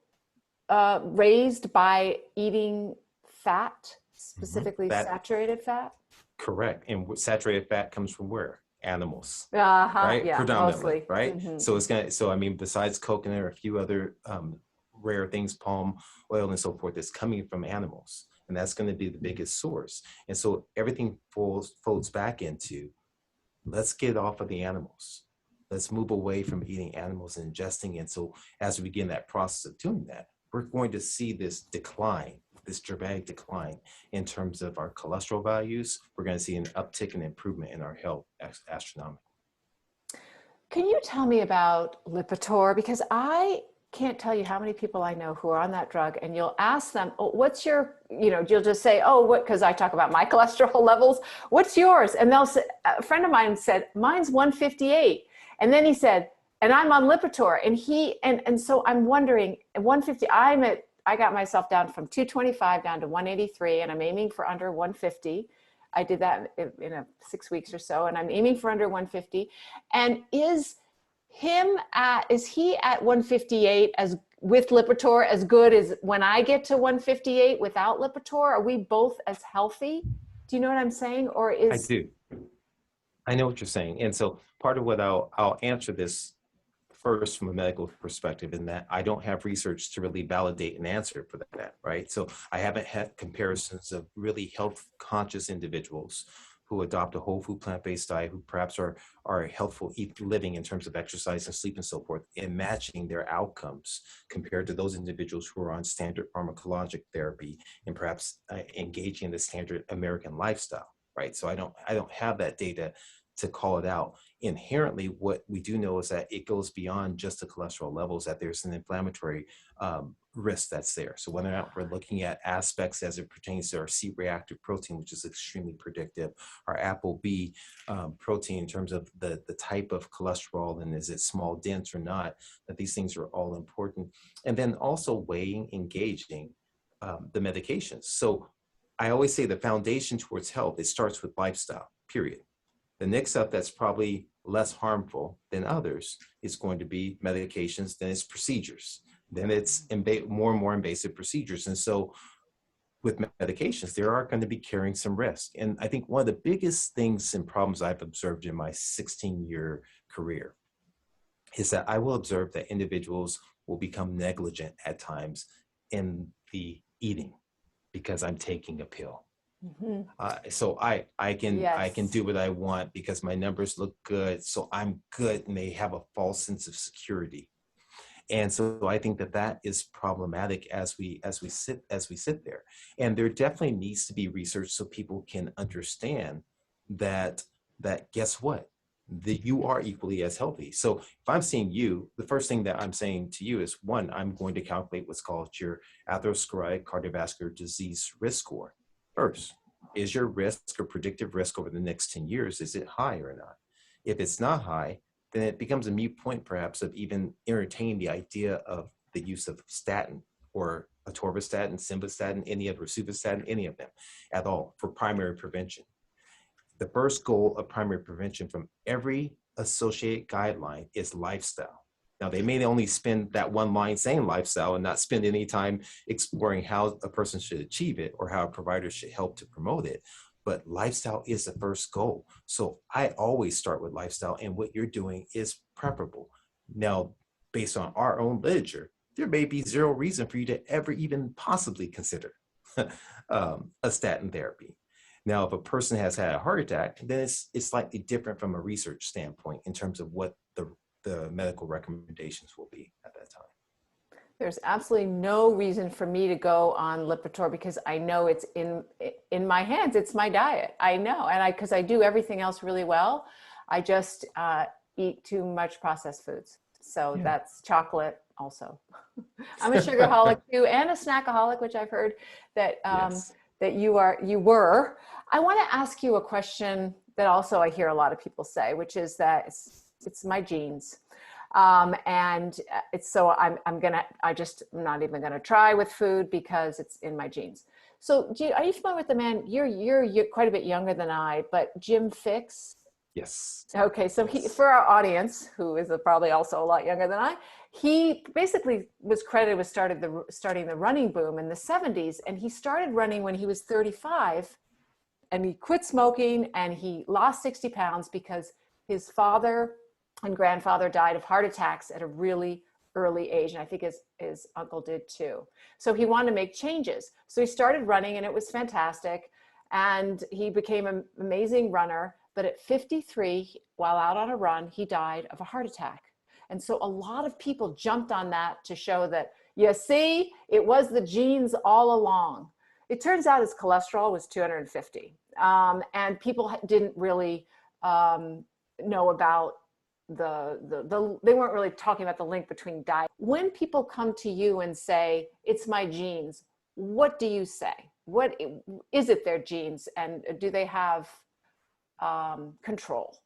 raised by eating fat, specifically saturated fat? Correct. And saturated fat comes from where? Animals. Right? Yeah, predominantly, mostly. Right? Mm-hmm. So I mean, besides coconut or a few other rare things, palm oil and so forth, is coming from animals. And that's going to be the biggest source. And so everything folds back into, let's get off of the animals. Let's move away from eating animals and ingesting. And so as we begin that process of doing that, we're going to see this decline, this dramatic decline in terms of our cholesterol values. We're going to see an uptick and improvement in our health, astronomical. Can you tell me about Lipitor? Because I can't tell you how many people I know who are on that drug, and you'll ask them, oh, what's your, you'll just say, oh, what, because I talk about my cholesterol levels, what's yours? And they'll say, a friend of mine said, mine's 158. And then he said, and I'm on Lipitor. And so I'm wondering, at 150, I got myself down from 225 down to 183, and I'm aiming for under 150. I did that in 6 weeks or so, and I'm aiming for under 150. And is he at 158 as with Lipitor as good as when I get to 158 without Lipitor? Are we both as healthy? Do you know what I'm saying? Or is I do. I know what you're saying. And so part of what I'll answer this first from a medical perspective, in that I don't have research to really validate an answer for that, right? So I haven't had comparisons of really health conscious individuals who adopt a whole food plant-based diet, who perhaps are healthful living in terms of exercise and sleep and so forth, and matching their outcomes compared to those individuals who are on standard pharmacologic therapy and perhaps engaging in the standard American lifestyle, right? So I don't have that data to call it out. Inherently, what we do know is that it goes beyond just the cholesterol levels, that there's an inflammatory risk that's there. So whether or not we're looking at aspects as it pertains to our C-reactive protein, which is extremely predictive, our ApoB protein in terms of the type of cholesterol, and is it small, dense or not, that these things are all important. And then also weighing, engaging the medications. So I always say the foundation towards health, it starts with lifestyle, period. The next up that's probably less harmful than others is going to be medications, then it's procedures, then it's more and more invasive procedures. And so with medications, there are going to be carrying some risk. And I think one of the biggest things and problems I've observed in my 16-year career is that I will observe that individuals will become negligent at times in the eating because I'm taking a pill. Mm-hmm. So I can do what I want because my numbers look good, so I'm good, and they have a false sense of security. And so I think that is problematic as we sit there. And there definitely needs to be research so people can understand that guess what? That you are equally as healthy. So if I'm seeing you, the first thing that I'm saying to you is, one, I'm going to calculate what's called your atherosclerotic cardiovascular disease risk score. First, is your risk or predictive risk over the next 10 years, is it high or not? If it's not high, then it becomes a moot point perhaps of even entertaining the idea of the use of statin or atorvastatin, simvastatin, any of rosuvastatin, any of them at all for primary prevention. The first goal of primary prevention from every associated guideline is lifestyle. Now, they may only spend that one line saying lifestyle and not spend any time exploring how a person should achieve it or how a provider should help to promote it. But lifestyle is the first goal. So I always start with lifestyle, and what you're doing is preferable. Now, based on our own literature, there may be zero reason for you to ever even possibly consider a statin therapy. Now, if a person has had a heart attack, then it's slightly different from a research standpoint in terms of what the medical recommendations will be at that time. There's absolutely no reason for me to go on lipitor because I know it's in my hands. It's my diet. I know, and because I do everything else really well, I just eat too much processed foods. So that's chocolate also. I'm a sugaraholic too, and a snackaholic, which I've heard that that you were. I want to ask you a question that also I hear a lot of people say, which is that it's my genes. And it's so I'm not even gonna try with food because it's in my genes. So are you familiar with the man? You're quite a bit younger than I, but Jim Fixx. Yes. Okay, so for our audience, who is probably also a lot younger than I, he basically was credited with starting the running boom in the 70s, and he started running when he was 35, and he quit smoking, and he lost 60 pounds because his father and grandfather died of heart attacks at a really early age, and I think his uncle did too. So he wanted to make changes. So he started running, and it was fantastic, and he became an amazing runner. But at 53, while out on a run, he died of a heart attack. And so a lot of people jumped on that to show that, you see, it was the genes all along. It turns out his cholesterol was 250. And people didn't really know about they weren't really talking about the link between diet. When people come to you and say, it's my genes, what do you say? What is it, their genes? And do they have control?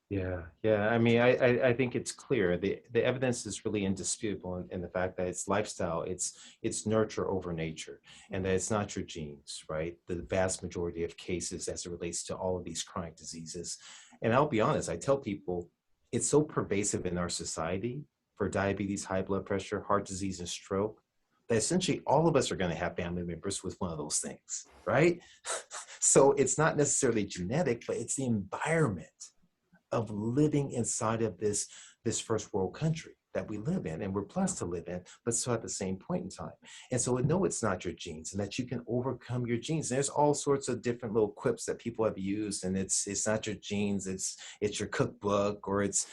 Yeah. I mean, I think it's clear. The evidence is really indisputable in the fact that it's lifestyle, it's nurture over nature, and that it's not your genes, right? The vast majority of cases as it relates to all of these chronic diseases. And I'll be honest, I tell people it's so pervasive in our society for diabetes, high blood pressure, heart disease, and stroke, that essentially all of us are going to have family members with one of those things, right? So it's not necessarily genetic, but it's the environment of living inside of this first world country that we live in, and we're blessed to live in, but still at the same point in time. And so no, it's not your genes, and that you can overcome your genes. And there's all sorts of different little quips that people have used, and it's not your genes, it's your cookbook, or it's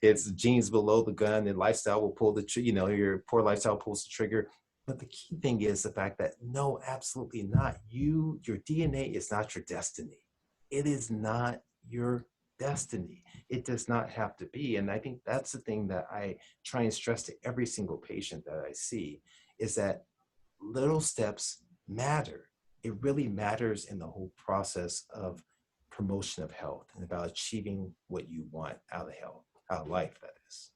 it's genes below the gun, and lifestyle will pull your poor lifestyle pulls the trigger. But the key thing is the fact that no, absolutely not. Your DNA is not your destiny. It is not your destiny. It does not have to be. And I think that's the thing that I try and stress to every single patient that I see, is that little steps matter. It really matters in the whole process of promotion of health and about achieving what you want out of life, that is.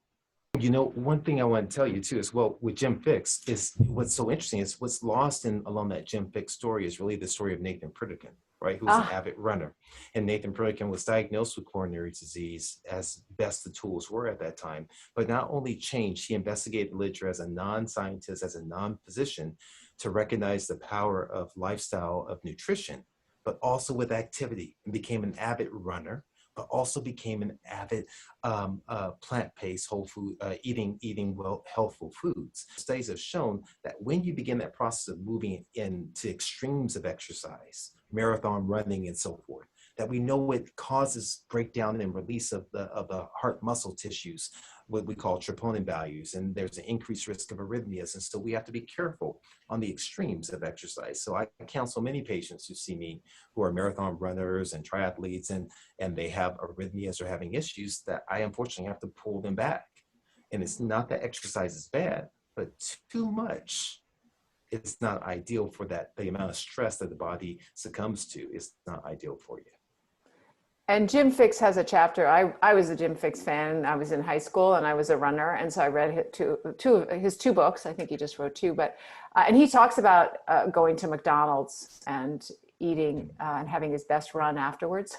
One thing I want to tell you too, as well, with Jim Fixx, is what's so interesting is what's lost along that Jim Fixx story is really the story of Nathan Pritikin, right? Who's an avid runner. And Nathan Pritikin was diagnosed with coronary disease, as best the tools were at that time, but not only changed, he investigated the literature as a non-scientist, as a non-physician, to recognize the power of lifestyle, of nutrition, but also with activity, and became an avid runner, but also became an avid plant-based whole food, eating well, healthful foods. Studies have shown that when you begin that process of moving into extremes of exercise, marathon running and so forth, that we know it causes breakdown and release of the heart muscle tissues, what we call troponin values, and there's an increased risk of arrhythmias. And so we have to be careful on the extremes of exercise. So I counsel many patients who see me who are marathon runners and triathletes, and they have arrhythmias or having issues, that I unfortunately have to pull them back. And it's not that exercise is bad, but too much, it's not ideal for the amount of stress that the body succumbs to. It's not ideal for you. And Jim Fixx has a chapter. I was a Jim Fixx fan. I was in high school and I was a runner. And so I read his two books. I think he just wrote two, but, and he talks about going to McDonald's and eating and having his best run afterwards.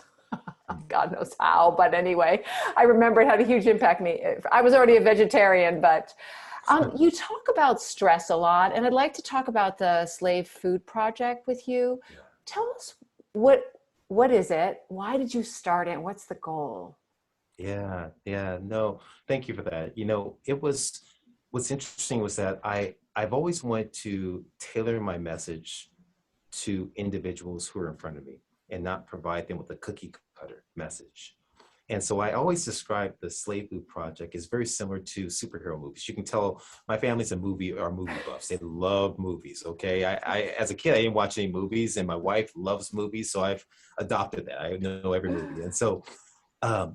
God knows how, but anyway, I remember it had a huge impact on me. I was already a vegetarian, but you talk about stress a lot, and I'd like to talk about the Slave Food Project with you. Yeah. Tell us what is it? Why did you start it? And what's the goal? Yeah, no, thank you for that. What's interesting was that I've always wanted to tailor my message to individuals who are in front of me and not provide them with a cookie cutter message. And so I always describe the Slave Food Project as very similar to superhero movies. You can tell my family's a movie buffs. They love movies. Okay. I as a kid, I didn't watch any movies, and my wife loves movies. So I've adopted that. I know every movie. And so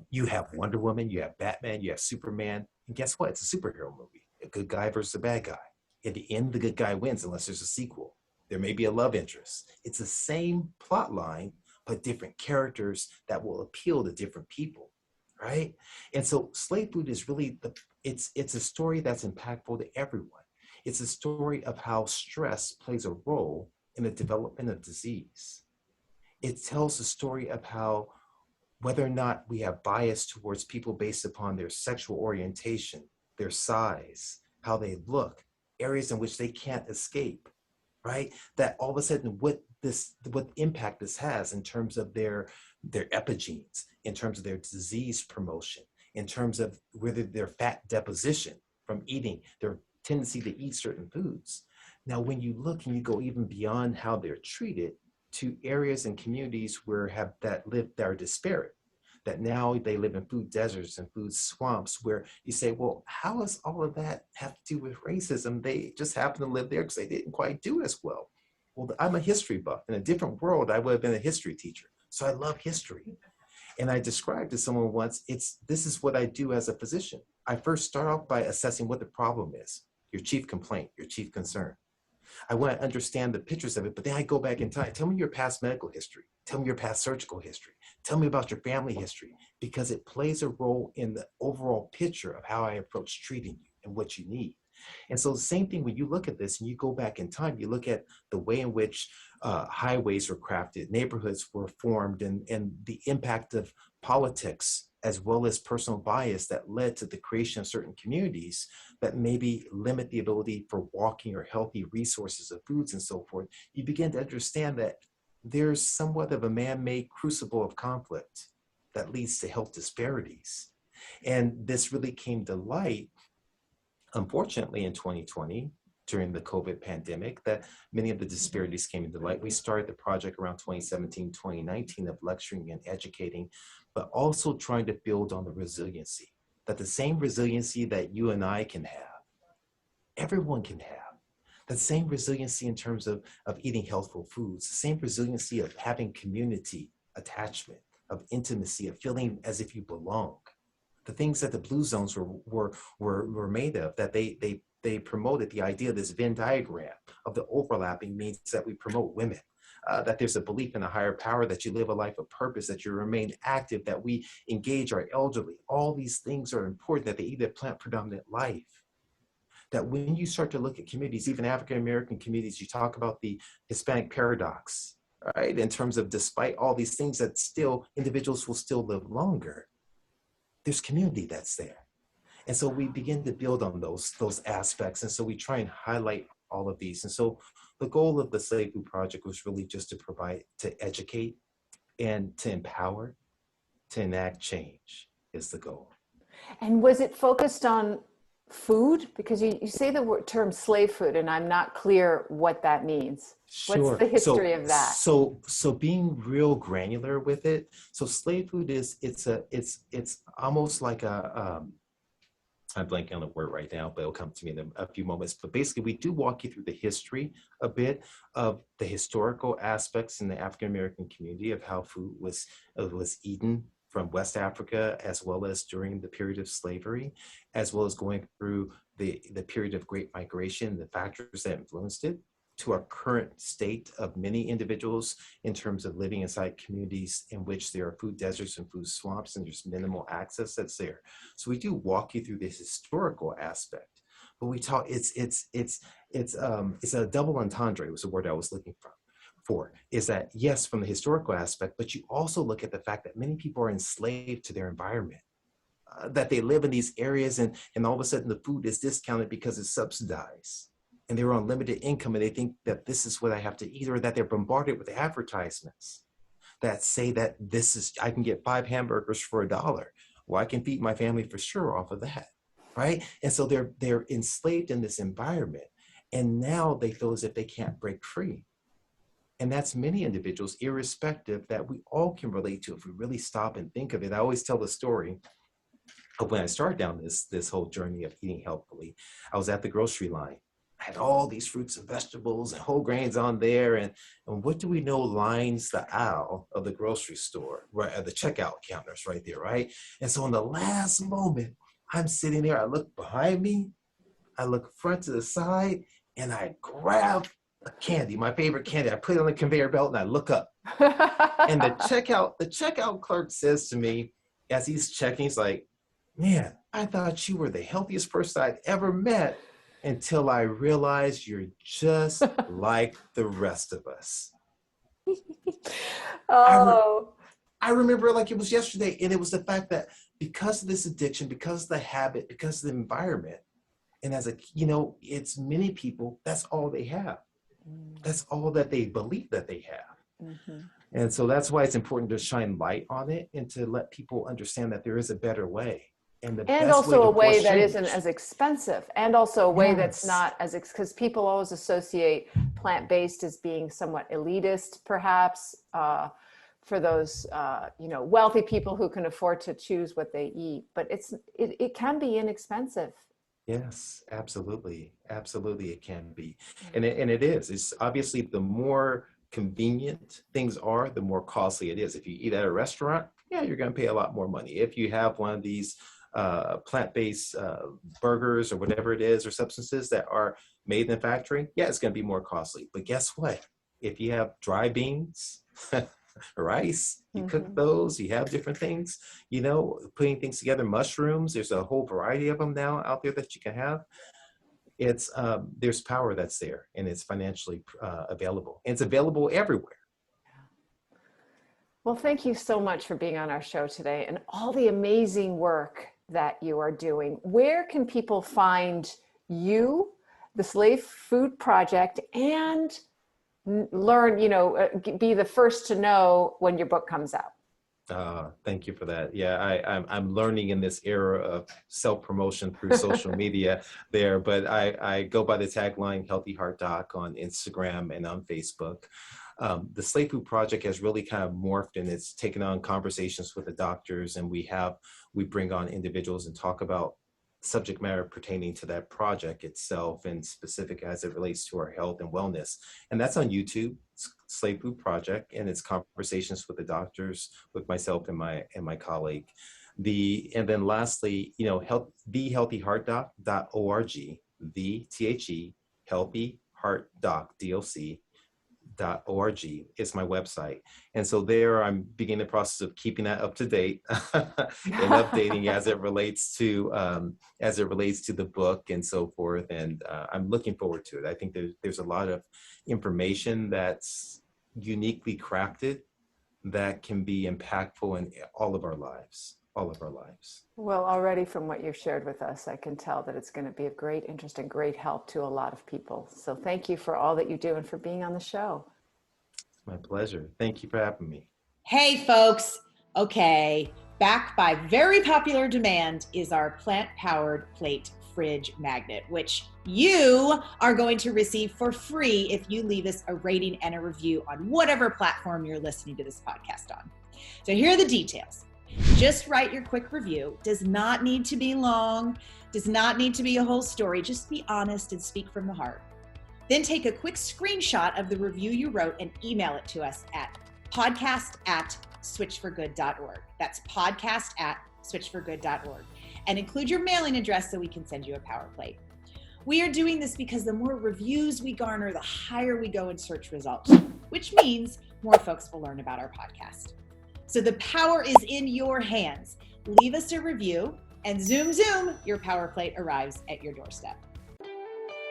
you have Wonder Woman, you have Batman, you have Superman. And guess what? It's a superhero movie, a good guy versus a bad guy. At the end, the good guy wins unless there's a sequel. There may be a love interest. It's the same plot line, but different characters that will appeal to different people, right? And so slave food is really it's a story that's impactful to everyone. It's a story of how stress plays a role in the development of disease. It tells the story of how whether or not we have bias towards people based upon their sexual orientation, their size, how they look, areas in which they can't escape, right? That all of a sudden what impact this has in terms of their epigenes, in terms of their disease promotion, in terms of whether their fat deposition from eating, their tendency to eat certain foods. Now, when you look and you go even beyond how they're treated to areas and communities that are disparate, that now they live in food deserts and food swamps, where you say, well, how does all of that have to do with racism? They just happen to live there because they didn't quite do as well. Well, I'm a history buff. In a different world, I would have been a history teacher. So I love history. And I described to someone once, this is what I do as a physician. I first start off by assessing what the problem is, your chief complaint, your chief concern. I want to understand the pictures of it, but then I go back in time. Tell me your past medical history. Tell me your past surgical history. Tell me about your family history, because it plays a role in the overall picture of how I approach treating you and what you need. And so the same thing when you look at this and you go back in time, you look at the way in which highways were crafted, neighborhoods were formed, and the impact of politics as well as personal bias that led to the creation of certain communities that maybe limit the ability for walking or healthy resources of foods and so forth. You begin to understand that there's somewhat of a man-made crucible of conflict that leads to health disparities. And this really came to light, unfortunately, in 2020, during the COVID pandemic, that many of the disparities came into light. We started the project around 2017, 2019 of lecturing and educating, but also trying to build on the resiliency, that the same resiliency that you and I can have, everyone can have. That same resiliency in terms of eating healthful foods, the same resiliency of having community attachment, of intimacy, of feeling as if you belong. The things that the Blue Zones were made of, that they promoted the idea of this Venn diagram of the overlapping means that we promote women, that there's a belief in a higher power, that you live a life of purpose, that you remain active, that we engage our elderly. All these things are important, that they eat a plant-predominant life. That when you start to look at communities, even African-American communities, you talk about the Hispanic paradox, right? In terms of despite all these things, that still individuals will still live longer. There's community that's there. And so we begin to build on those aspects. And so we try and highlight all of these. And so the goal of the Slave Food Project was really just to provide, to educate and to empower, to enact change is the goal. And was it focused on food? Because you say the term slave food, and I'm not clear what that means. Sure. What's the history of that? So being real granular with it. So slave food it's almost like I'm blanking on the word right now, but it'll come to me in a few moments. But basically, we do walk you through the history a bit of the historical aspects in the African-American community of how food was eaten from West Africa, as well as during the period of slavery, as well as going through the period of Great Migration, the factors that influenced it, to our current state of many individuals in terms of living inside communities in which there are food deserts and food swamps and there's minimal access that's there. So we do walk you through this historical aspect, but we talk, it's a double entendre was the word I was looking for. for is that, yes, from the historical aspect, but you also look at the fact that many people are enslaved to their environment, that they live in these areas and all of a sudden the food is discounted because it's subsidized. And they're on limited income and they think that this is what I have to eat, or that they're bombarded with advertisements that say that I can get 5 hamburgers for $1. Well, I can feed my family for sure off of that, right? And so they're enslaved in this environment, and now they feel as if they can't break free. And that's many individuals, irrespective, that we all can relate to if we really stop and think of it. I always tell the story of when I started down this whole journey of eating healthfully. I was at the grocery line. I had all these fruits and vegetables and whole grains on there. And what do we know lines the aisle of the grocery store, right at the checkout counters right there, right? And so in the last moment, I'm sitting there, I look behind me, I look front to the side, and I grab a candy, my favorite candy. I put it on the conveyor belt and I look up. And the checkout clerk says to me, as he's checking, he's like, "Man, I thought you were the healthiest person I'd ever met, until I realized you're just like the rest of us." Oh. I remember it like it was yesterday. And it was the fact that because of this addiction, because of the habit, because of the environment, and it's many people, that's all they have. That's all that they believe that they have. Mm-hmm. And so that's why it's important to shine light on it and to let people understand that there is a better way. And also a way that isn't as expensive, and also a way that's not as, because people always associate plant-based as being somewhat elitist, perhaps, for those wealthy people who can afford to choose what they eat. But it can be inexpensive. Yes, absolutely. Absolutely, it can be. And it is. It's obviously the more convenient things are, the more costly it is. If you eat at a restaurant, yeah, you're going to pay a lot more money. If you have one of these plant-based burgers or whatever it is, or substances that are made in the factory, yeah, it's going to be more costly. But guess what? If you have dry beans, rice, you cook those, you have different things, putting things together, mushrooms, there's a whole variety of them now out there that you can have. It's there's power that's there, and it's financially available. And it's available everywhere. Well, thank you so much for being on our show today and all the amazing work that you are doing. Where can people find you, the Slave Food Project, and learn, be the first to know when your book comes out? Thank you for that. Yeah, I'm learning in this era of self-promotion through social media there, but I go by the tagline Healthy Heart Doc on Instagram and on Facebook. The Slave Food Project has really kind of morphed, and it's taken on conversations with the doctors, and we bring on individuals and talk about subject matter pertaining to that project itself, and specific as it relates to our health and wellness. And that's on YouTube, Slave Food Project, and it's conversations with the doctors, with myself and my colleague. And then lastly, thehealthyheartdoc.org, healthyheartdoc.org is my website. And so there I'm beginning the process of keeping that up to date and updating as it relates to the book and so forth. And I'm looking forward to it. I think there's a lot of information that's uniquely crafted that can be impactful in all of our lives. Well, already from what you've shared with us, I can tell that it's going to be of great interest and great help to a lot of people. So thank you for all that you do and for being on the show. It's my pleasure. Thank you for having me. Hey, folks. Okay, back by very popular demand is our plant-powered plate fridge magnet, which you are going to receive for free if you leave us a rating and a review on whatever platform you're listening to this podcast on. So here are the details. Just write your quick review. Does not need to be long, does not need to be a whole story. Just be honest and speak from the heart. Then take a quick screenshot of the review you wrote and email it to us at podcast@switchforgood.org. That's podcast@switchforgood.org. And include your mailing address so we can send you a power plate. We are doing this because the more reviews we garner, the higher we go in search results, which means more folks will learn about our podcast. So the power is in your hands. Leave us a review and zoom, your power plate arrives at your doorstep.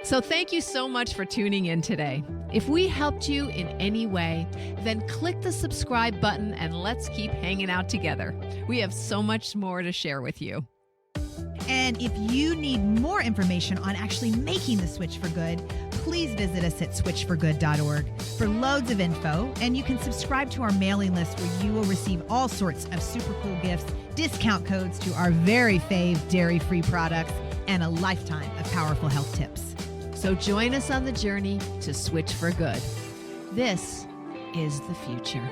So thank you so much for tuning in today. If we helped you in any way, then click the subscribe button and let's keep hanging out together. We have so much more to share with you. And if you need more information on actually making the switch for good, please visit us at switchforgood.org for loads of info. And you can subscribe to our mailing list where you will receive all sorts of super cool gifts, discount codes to our very fave dairy-free products, and a lifetime of powerful health tips. So join us on the journey to switch for good. This is the future.